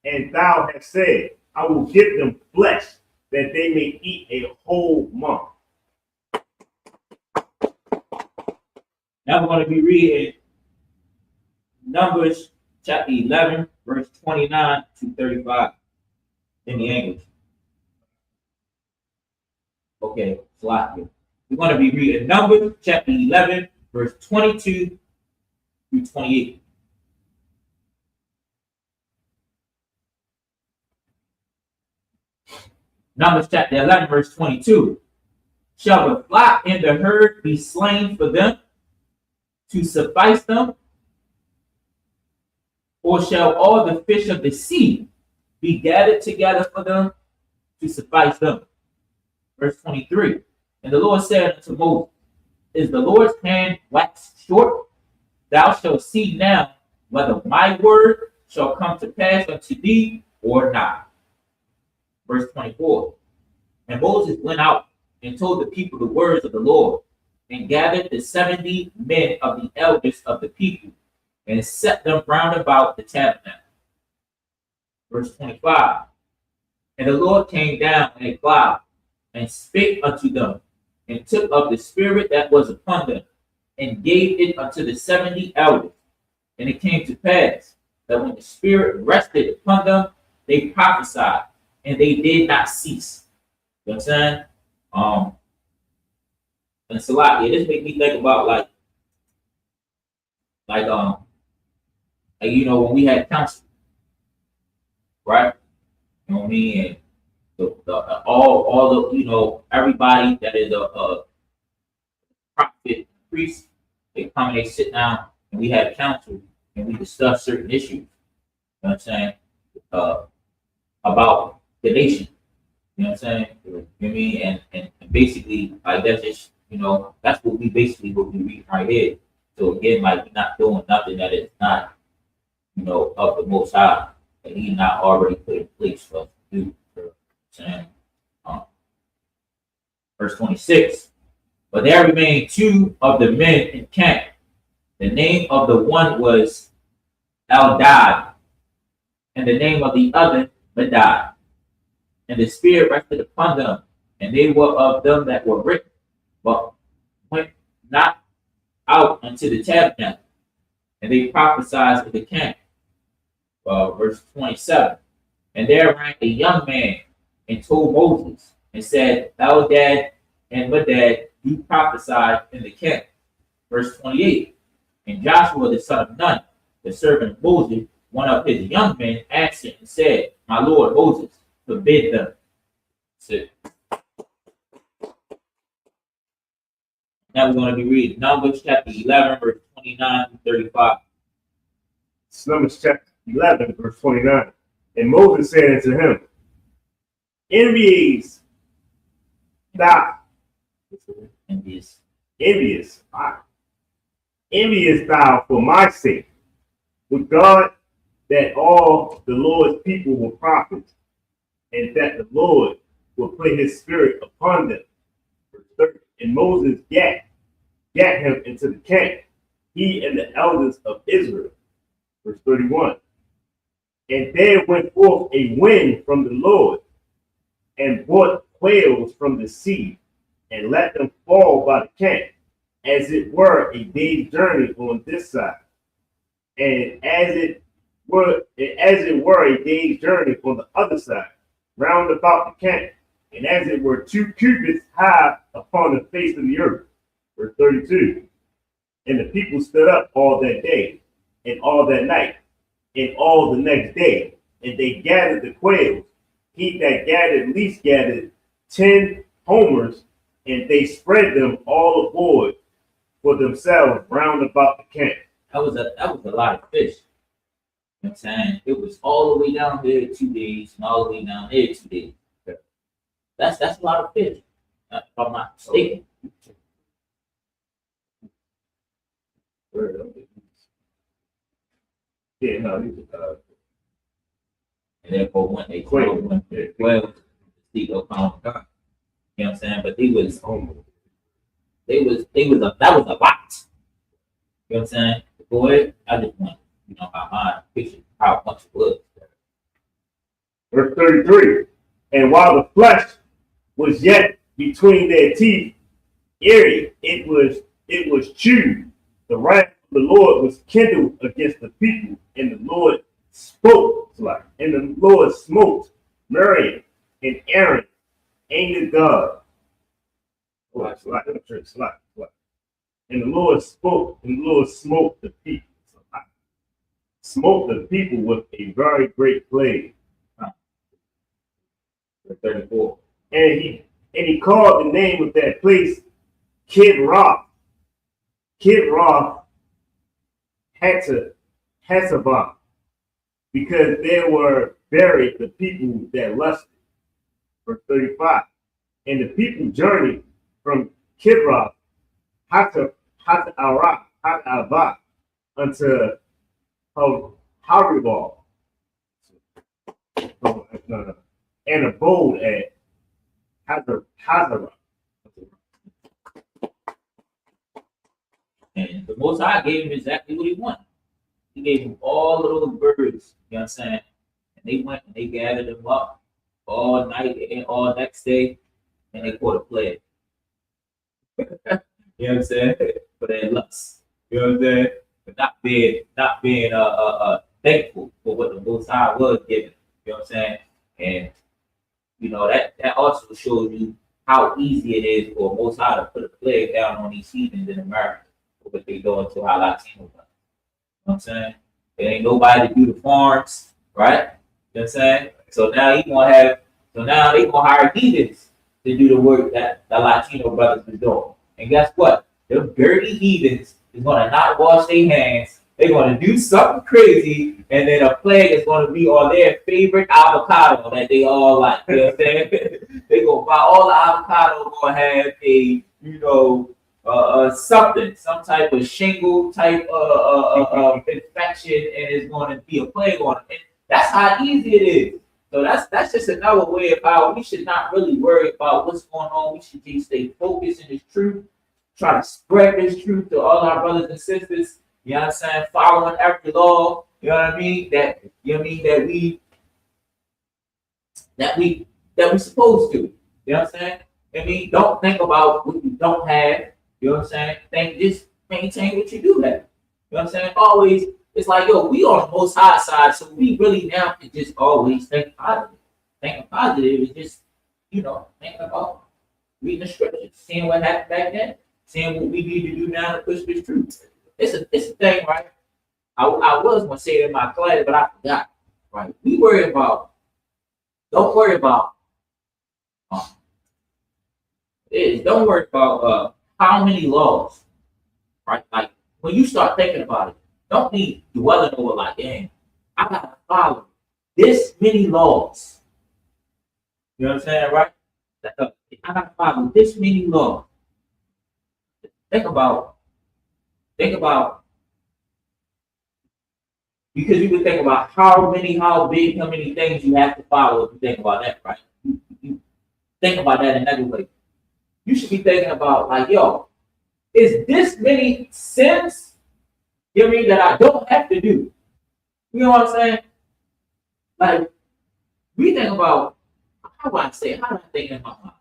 And thou hast said, I will give them flesh, that they may eat a whole month. Now we're going to be reading Numbers chapter 11, verse 29 to 35 in the English. Okay, Slovakia. We're going to be reading Numbers chapter 11, verse 22 through 28. Numbers chapter 11, verse 22. Shall the flock and the herd be slain for them to suffice them? Or shall all the fish of the sea be gathered together for them to suffice them? Verse 23. And the Lord said unto Moses, is the Lord's hand waxed short? Thou shalt see now whether my word shall come to pass unto thee or not. Verse 24. And Moses went out and told the people the words of the Lord, and gathered the 70 men of the elders of the people, and set them round about the tabernacle. Verse 25. And the Lord came down in a cloud, and spake unto them, and took of the spirit that was upon them, and gave it unto the 70 elders. And it came to pass that when the spirit rested upon them, they prophesied, and they did not cease. You know what I'm saying? And so this made me think about like you know, when we had council, right? You know what I mean? And all the, you know, everybody that is a prophet, priest, they come and they sit down and we had council and we discuss certain issues. You know what I'm saying? About the nation. You know what I'm saying? You know what I mean? And basically, like that's just, you know, that's what we read right here. So again, like we're not doing nothing that is not, you know, of the Most High, that He not already put in place for us to do. You know what I'm saying? Verse 26. But there remained two of the men in camp. The name of the one was Eldad, and the name of the other Medad. And the spirit rested upon them, and they were of them that were written, but went not out unto the tabernacle, and they prophesied in the camp. Verse 27. And there ran a young man and told Moses, and said, Eldad and Medad do prophesy in the camp. Verse 28. And Joshua the son of Nun, the servant of Moses, one of his young men, answered and said, my Lord Moses, forbid them. So, now we're going to be reading Numbers chapter 11, verse 29 to 35. It's Numbers chapter 11, verse 29. And Moses said unto him, envious thou for my sake, with God, that all the Lord's people were prophets, and that the Lord will put his spirit upon them. Verse 30. And Moses gat him into the camp, he and the elders of Israel. Verse 31. And there went forth a wind from the Lord, and brought quails from the sea, and let them fall by the camp, as it were a day's journey on this side, and as it were a day's journey on the other side, round about the camp, and as it were 2 cubits high upon the face of the earth. Verse 32. And the people stood up all that day, and all that night, and all the next day, and they gathered the quails. He that gathered least gathered 10 homers, and they spread them all aboard for themselves round about the camp. That was a lot of fish. You know what I'm saying? It was all the way down there 2 days, and all the way down there 2 days. That's a lot of fish, if I'm not mistaken. Yeah, no, and therefore when they 12, the sea go pound God. You know what I'm saying? But that was a lot. You know what I'm saying? Boy, I just want, you know, my mind picture how much it was. Verse 33. And while the flesh was yet between their teeth, ere it was chewed, the wrath of the Lord was kindled against the people, and the Lord spoke, and the Lord smote Miriam and Aaron, angered God. And the Lord spoke, and the Lord smote the people. Smote the people with a very great plague. 34. And he called the name of that place Kid-Roth. Kid-Roth Hatzabah, because there were buried the people that lusted. Verse 35. And the people journeyed from Kid-Roth Hatzabah unto Haribal. No. And abode at Hazarah. And the Most High gave him exactly what he wanted. He gave him all of those birds, you know what I'm saying? And they went and they gathered them up all night and all next day, and they caught a plague. You know what I'm saying? For their lust. You know what I'm saying? But not being thankful for what the Most High was giving. You know what I'm saying? And you know that also shows you how easy it is for Most High to put a plague down on these heathens in America. What they doing to our Latino. You know what I'm saying? There ain't nobody to do the farms, right? You know what I'm saying? So now they gonna hire heathens to do the work that the Latino brothers is doing. And guess what? Them dirty heathens is gonna not wash their hands. They're gonna do something crazy, and then a plague is gonna be on their favorite avocado that they all like. You know what I'm saying? They gonna buy all the avocado, gonna have a, some type of shingle type infection, and it's going to be a plague on it. And that's how easy it is. So that's just another way of how we should not really worry about what's going on. We should just stay focused in this truth, try to spread this truth to all our brothers and sisters. You know what I'm saying? Following every law. You know what I mean? That we supposed to. You know what I'm saying? I mean, don't think about what you don't have. You know what I'm saying? Just maintain what you do have. You know what I'm saying? Always, it's like, we on the Most High side, so we really now can just always think positive. Thinking positive is just, thinking about reading the scriptures, seeing what happened back then, seeing what we need to do now to push this truth. It's a thing, right? I was going to say it in my class, but I forgot, right? Don't worry about how many laws, right? Like when you start thinking about it, don't be dwelling over like, dang, I gotta follow this many laws. You know what I'm saying, right? I gotta follow this many laws. Think about, because you can think about how many things you have to follow if you think about that, right? You think about that in every way. You should be thinking about like, is this many sins, that I don't have to do? You know what I'm saying? Like, we think about, how do I think in my mind?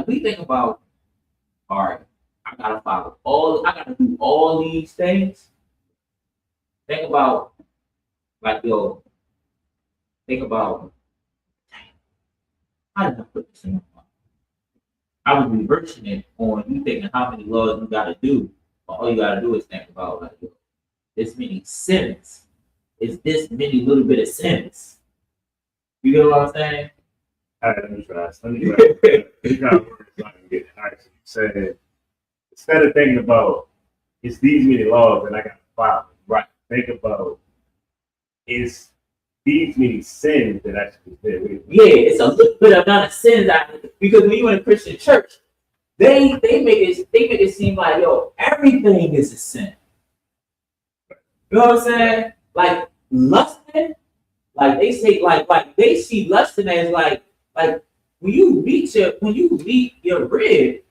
We think about, all right, I gotta do all these things. Think about, how did I put this in my mind? I was reversing it on you thinking how many laws you gotta do. All you gotta do is think about like this many sins. It's this many little bit of sins. You get what I'm saying? All right, let me try. You got words so I can get actually said. Instead of thinking about it's these many laws and I got to follow, right? Think about it's these many sins that actually there. Yeah, it's a little bit amount of sins because when you're in a Christian church, they make it seem like everything is a sin. You know what I'm saying? Like lusting, like they say, like they see lusting as like when you meet your rib,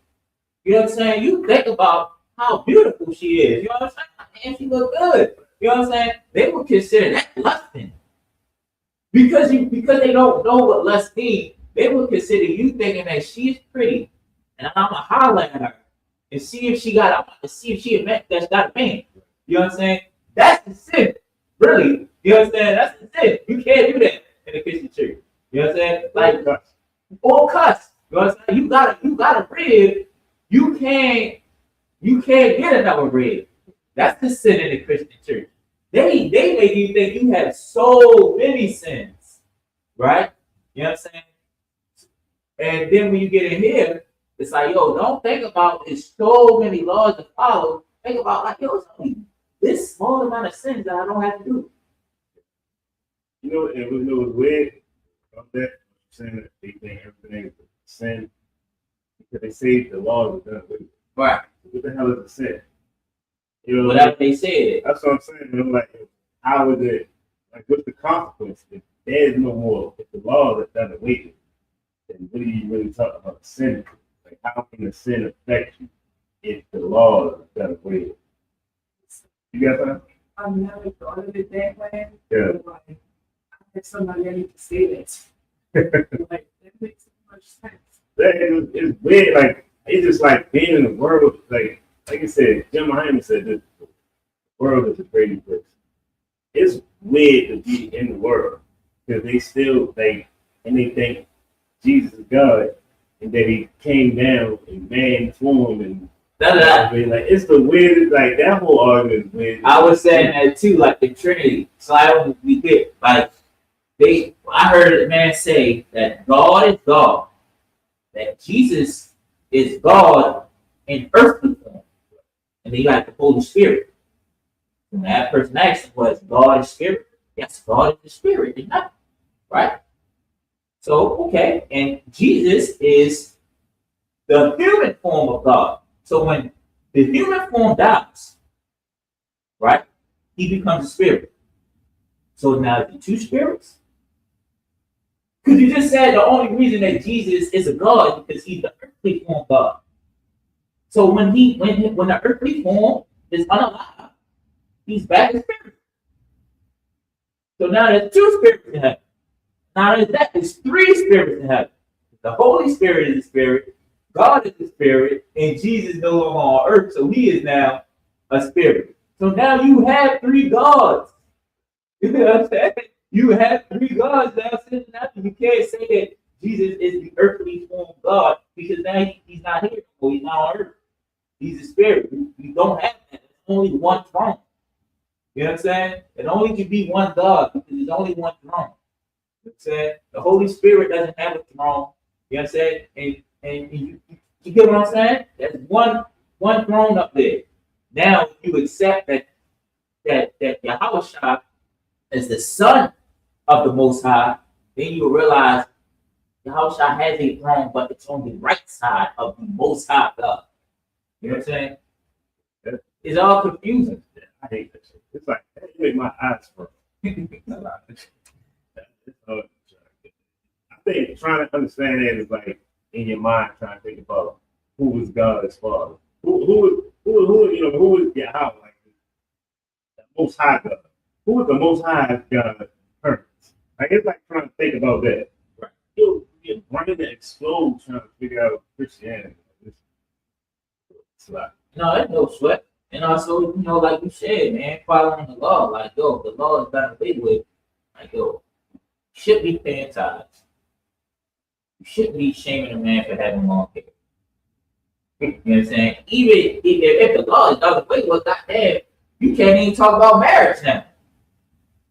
you know what I'm saying? You think about how beautiful she is. You know what I'm saying? And she look good. You know what I'm saying? They would consider that lusting. Because they don't know what lust means, they would consider you thinking that she's pretty and I'm gonna holler at her and see if she got a, see if she a man that's got a man. You know what I'm saying? That's the sin. Really. You know what I'm saying? That's the sin. You can't do that in the Christian church. You know what I'm saying? Like, or cuss. You know what I'm saying? You got a rib. You can't get another rib. That's the sin in the Christian church. They make you think you have so many sins, right? You know what I'm saying? And then when you get in here, it's like, yo, don't think about there's so many laws to follow. Think about like, yo, it's only this small amount of sins that I don't have to do. You know, and we know it's weird about that. I'm saying that they think everything is sin because they say the law is done with. Right. What the hell is a sin? You know, whatever they said. That's what I'm saying. I'm like, how is it? Like, what's the consequence? If there's no more, if the law is done away with, then what are you really talking about sin? Like, how can the sin affect you if the law is done away with? You got that? I've never thought of it that way. Yeah. Like, I had somebody I need to say that. Like, that makes so much sense. It's weird. Like, it's just like being in the world. Like I said, Jim Hyman said that the world is a crazy place. It's weird to be in the world because they still think and they think Jesus is God and that he came down in man form and I mean, like it's the weirdest, like that whole argument is weird. I was saying that too, like the Trinity. So I don't we get like I heard a man say that God is God, that Jesus is God in earthly form, and then you got the Holy Spirit. And that person asked him, was God is spirit? Yes, God is the spirit, is not right? So okay, and Jesus is the human form of God. So when the human form dies, right, he becomes a spirit. So now the two spirits? Because you just said the only reason that Jesus is a God is because he's the earthly form God. So when the earthly form is unalive, he's back in spirit. So now there's two spirits in heaven. Now there's three spirits in heaven. The Holy Spirit is the spirit, God is the spirit, and Jesus is no longer on earth, so he is now a spirit. So now you have three gods. You know what I'm saying? You have three gods now sitting out. You can't say that Jesus is the earthly form of God because now he's not here. Well, he's not on earth. He's a spirit. You don't have that. There's only one throne. You know what I'm saying? It only can be one God because there's only one throne. You know what I'm saying? The Holy Spirit doesn't have a throne. You know what I'm saying? And you get what I'm saying? There's one throne up there. Now you accept that Yahushua is the Son of the Most High, then you realize Yahushua has a throne, but it's on the right side of the Most High God. You know what I'm saying? It's all confusing. I hate that shit. It's like that make my eyes burn. I think trying to understand that is like in your mind trying to think about who is God's father. Who is Yahweh, like the Most High God. Who is the Most High God parents? Like it's like trying to think about that. Right. Your brain to explode trying to figure out Christianity. It's like no, there's no sweat. And also, like you said, man, following the law, like yo, the law is done away with. Like yo, you should be paying tithes. You shouldn't be shaming a man for having long hair. You know what I'm saying? Even if the law is done away with, goddamn, you can't even talk about marriage now.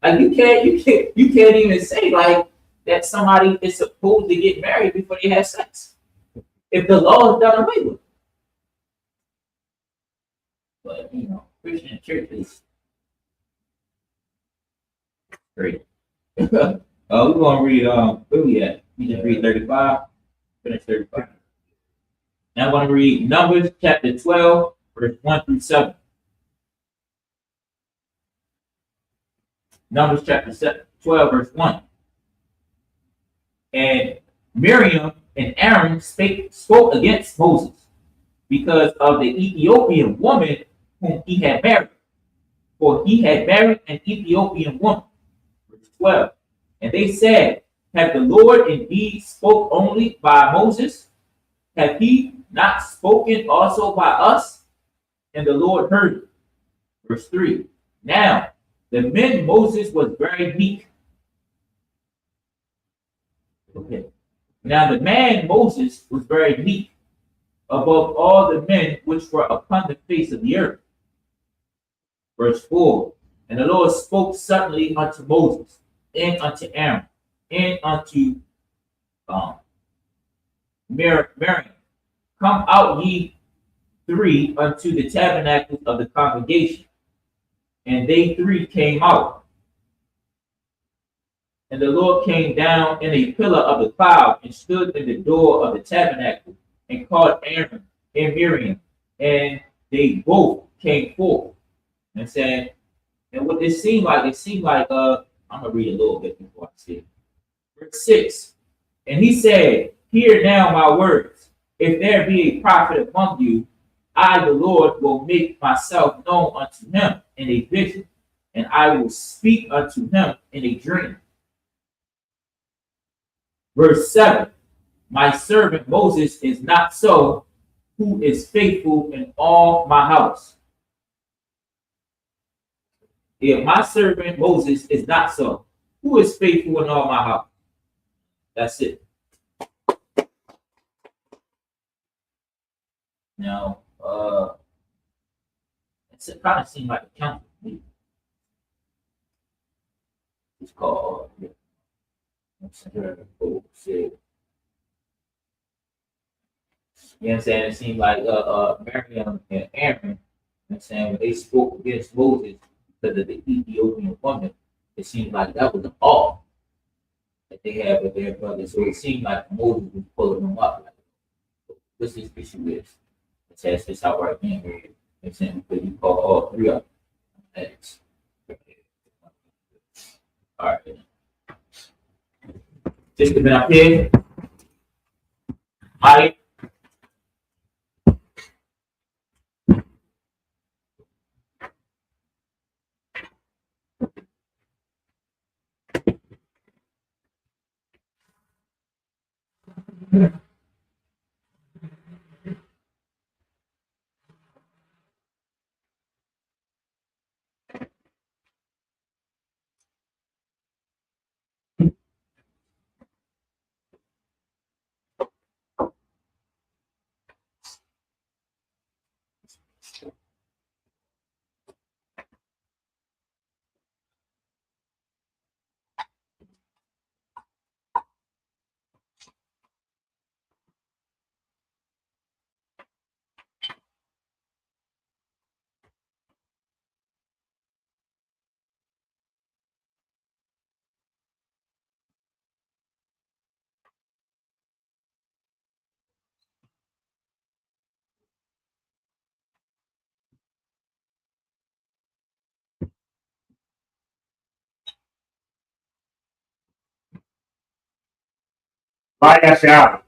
Like you can't even say like that somebody is supposed to get married before they have sex. If the law is done away with. But Christian church is great. We're gonna read where we at? We just read 35. Finish 35. Now I'm gonna read Numbers chapter 12, verse 1 through 7. Numbers chapter 12, verse 1. And Miriam and Aaron spoke against Moses because of the Ethiopian woman whom he had married. For he had married an Ethiopian woman. Verse 12. And they said, have the Lord indeed spoke only by Moses? Have he not spoken also by us? And the Lord heard it. Verse 3. Now, the men Moses was very meek. Okay. Now, the man Moses was very meek above all the men which were upon the face of the earth. Verse 4. And the Lord spoke suddenly unto Moses, and unto Aaron, and unto Miriam, come out ye three unto the tabernacle of the congregation. And they three came out. And the Lord came down in a pillar of the cloud and stood in the door of the tabernacle and called Aaron and Miriam. And they both came forth. And saying, and what this seemed like, I'm gonna read a little bit before I say it. Verse 6. And he said, hear now my words. If there be a prophet among you, I, the Lord, will make myself known unto him in a vision, and I will speak unto him in a dream. Verse 7. My servant Moses is not so, who is faithful in all my house. If my servant Moses is not so, who is faithful in all my house? That's it. Now, it kind of seemed like a council meeting. It's called, you know what I'm saying? It seemed like Miriam and Aaron, you know what I'm saying, when they spoke against Moses because of the Ethiopian woman, it seemed like that was an awe that they had with their brother. So it seemed like Moses was pulling them up. Like, what's this issue is? It says this out right here. You know what I'm saying? Because you call all three of them. All right. Just a minute up here. Mike. Vaya chave.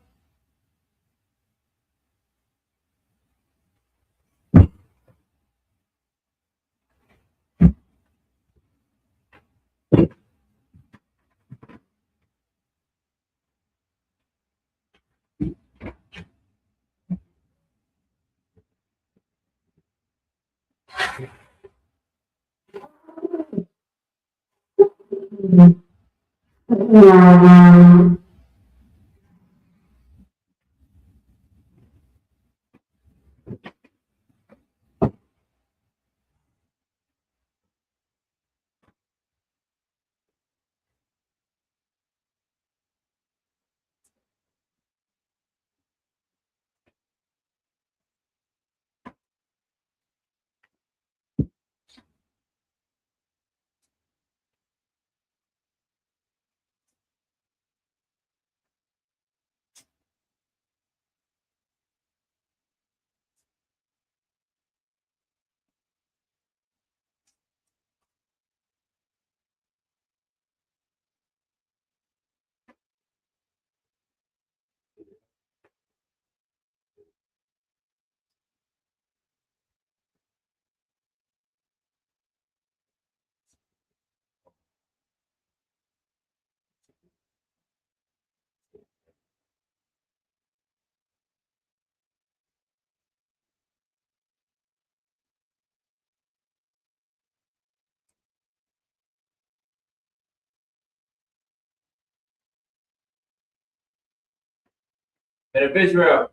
Men of Israel,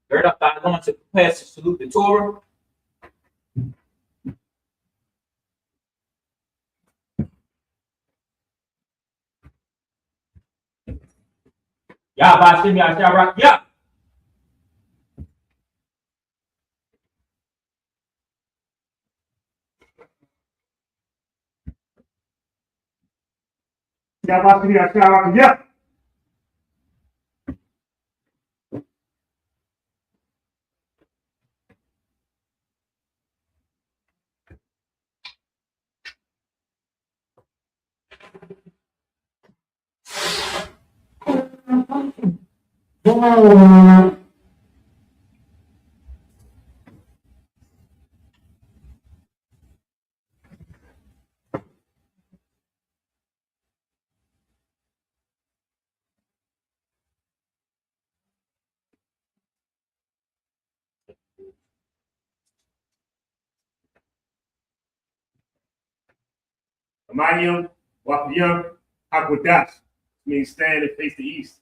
gird up thy loins to prepare to salute the Torah. Yah Bashim Yah Yah. Yeah. Amayim, Wapiyam, Hakwadash means stand and face the east.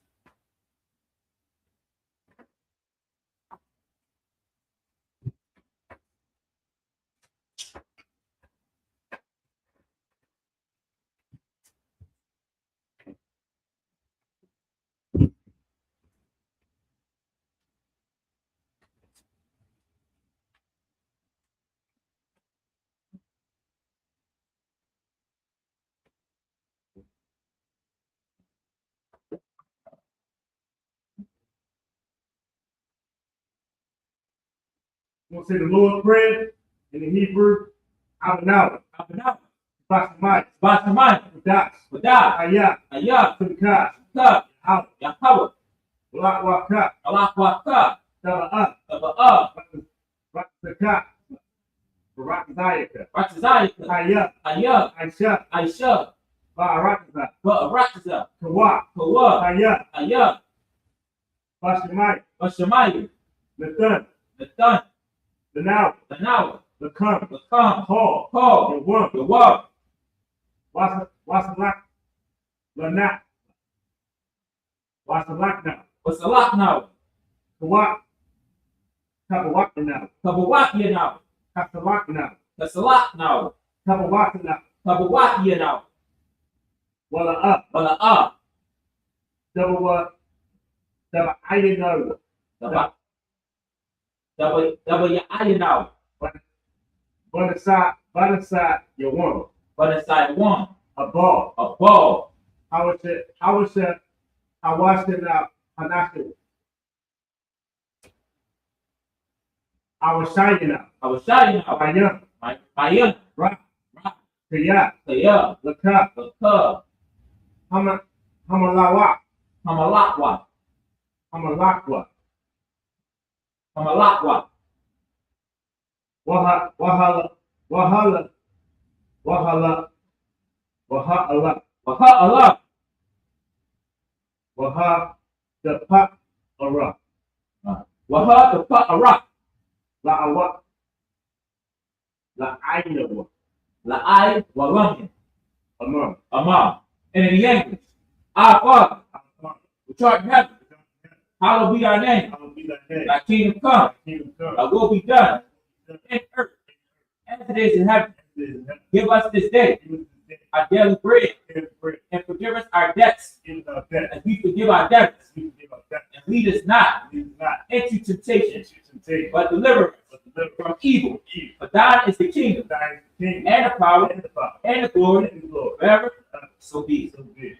We'll say the Lord's Prayer in the Hebrew, Abanawa, Basamai, Wadash, Ayah, Tunkah, Yahweh, Waka, Taba'ah, Rakzaka, Barakzayaka, Ayah, Aisha, Ba'arakza, Kawa, Ayah, Bashamai, Nathan, Danawa, Lakam, Paul, Yawam, Wasalak, Lanak, Wasalakna, Kawak, Kabawakna, Kasalakna, Kabawakna, Wala Dabawa, Ayano, Banasat, Yawam, a ball. How was it? I watched it out. Hanaki. I was shining out. My young. Right. Kaya. Laka. Hamalakwa. Wahala. Waha the pa ara. La awa. La ainawa. Amam. And in the English, our Father, which art in heaven, hallowed be thy name. Thy kingdom come, thy will be done in earth as it is in heaven. Give us this day our daily bread, and forgive us our debts, as we forgive our debtors. And lead us not into temptation, but deliver us from evil. For thine is the kingdom, and the power, and the glory, forever. So be it.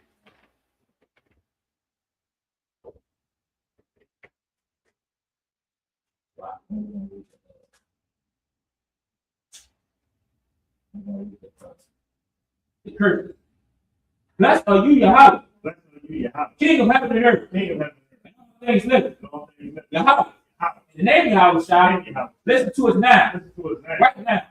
The curse. Blessed are you, Yahweh, King of heaven and earth, and all things living. Yahweh, in the name of Yahweh, shall listen to us now. Right now.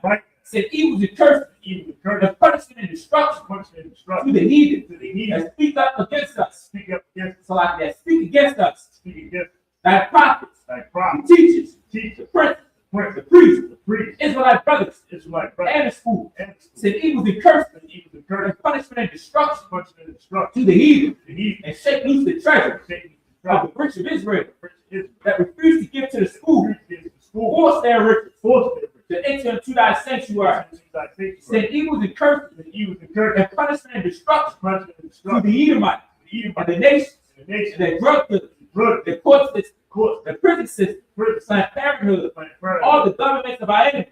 Said evils and curses, and punishment and destruction to the heathen that speak up against us. So like that, speak against us. Thy prophets, the teachers, the princes, the priests, Israelite brothers, and the schools. Said evils and curses, and punishment and destruction to the heathen, and shake loose the treasure of the prince of Israel that refused to give to the school, forced their riches to enter into thy sanctuary, send evils and curses, and punishment and destruction to the Edomites and the nations, and the drug dealers, the court system, the prison system, Planned Parenthood, all the governments of our enemies,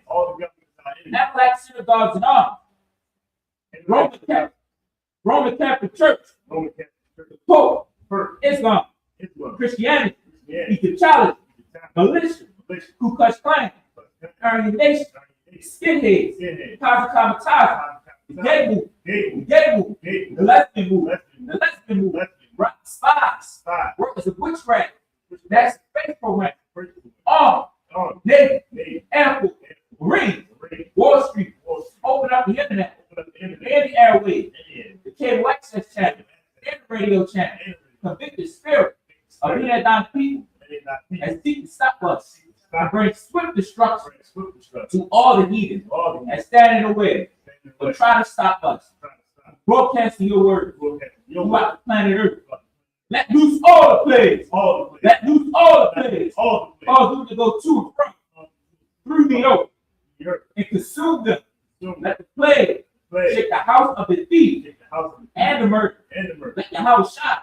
everlasting synagogues and arms, Roman Catholic Church, the Pope, Islam, Christianity, Egyptology, militia, Ku Klux Klan, Aryan Nation, skinheads, Kazakamataza, the gay movement, the lesbian movement, spies, workers of witchcraft, that's the space program, armed, Navy, Air Force, Marines, Wall Street, open up the internet, and the airwaves, the cable access channel, and the radio channel, convicted spirit of being that dying people, and seek to stop us, and bring swift destruction to all the heathens, and stand in the way, but try to stop us, broadcasting your word throughout the planet Earth. Let loose all the plagues. Let loose all the plagues. Cause them to go to and from through the earth and consume them. Let the plague shake the house of the thief and the murder. Let the house shine.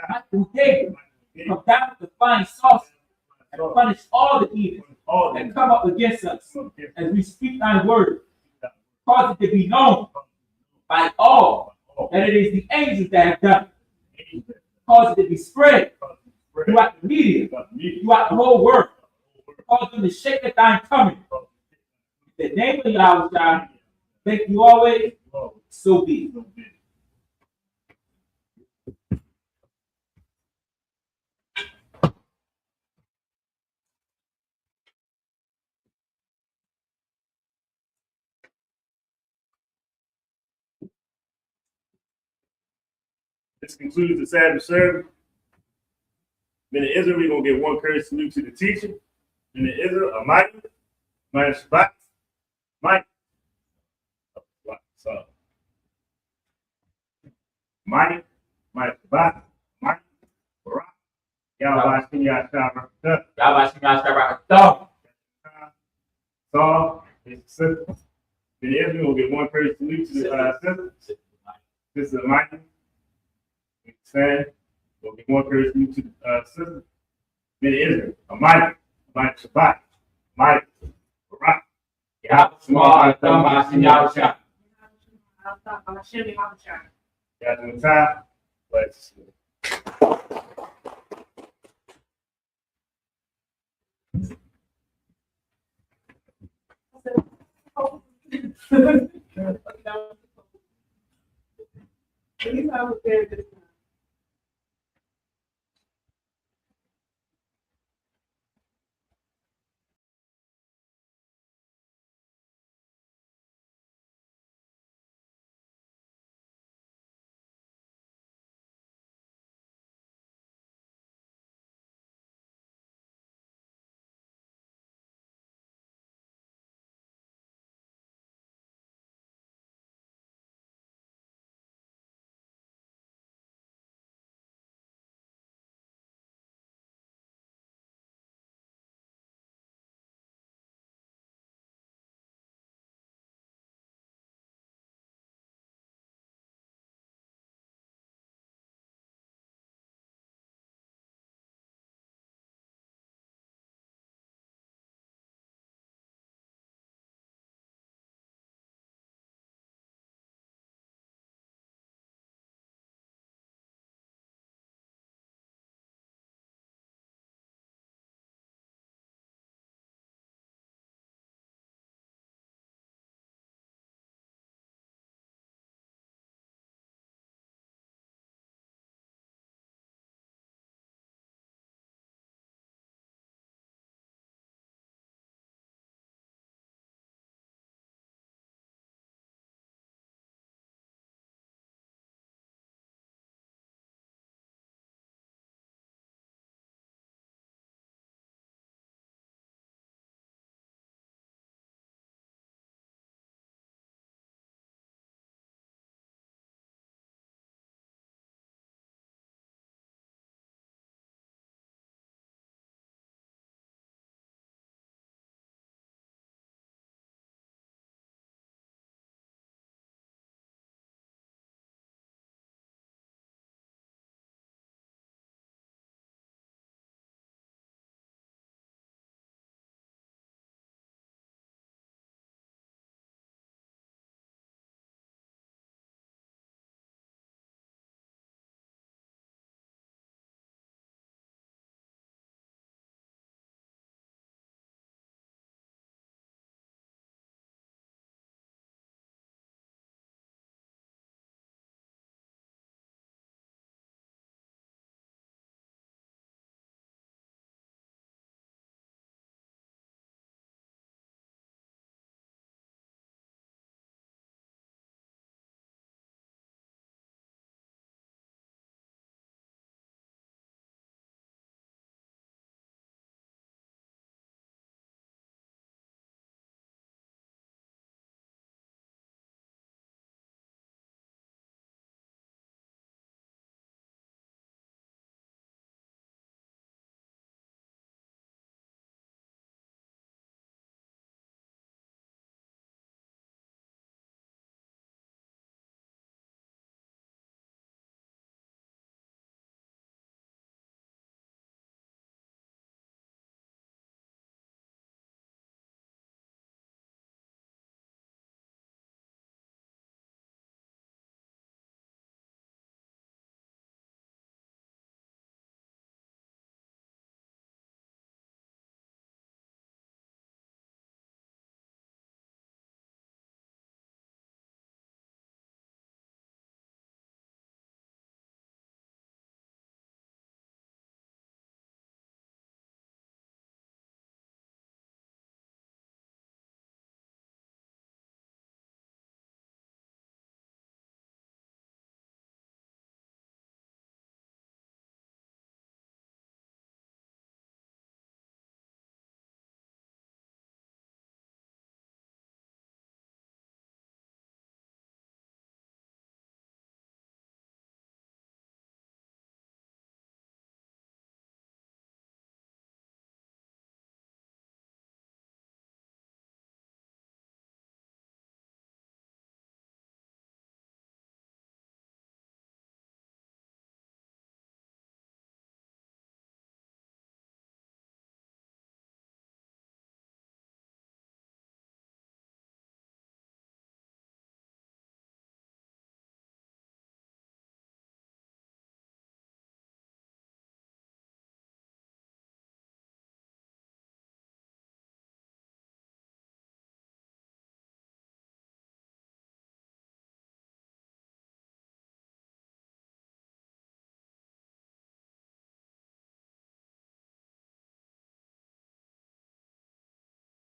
Michael David come down with the flying saucer and punish all the heathens that come up against us as we speak thy word. Cause it to be known by all that it is the angels that have done it. Cause it to be spread throughout the media, throughout the whole world. Cause them to shake at thine coming. In the name of Yahweh, God, thank you always. So be it. This concludes the Sabbath service. Men of Israel, we're going to get one courage salute to the teacher. Men of Israel, a mighty, mighty Shabbat, mighty. So, mighty, mighty Shabbat, mighty, Barak. Yahweh Shem Yahshua Barak. Yahweh Shem Yahshua Barak. Saul, his sister. Men of Israel will get one courage salute to the sister. This is a mighty. Stand. We'll get one courage salute to the sister. Men of Israel, a mighty Shabbat, mighty Barak. Yahweh Shem Yahshua. Got the time. Let's Anytime we're there,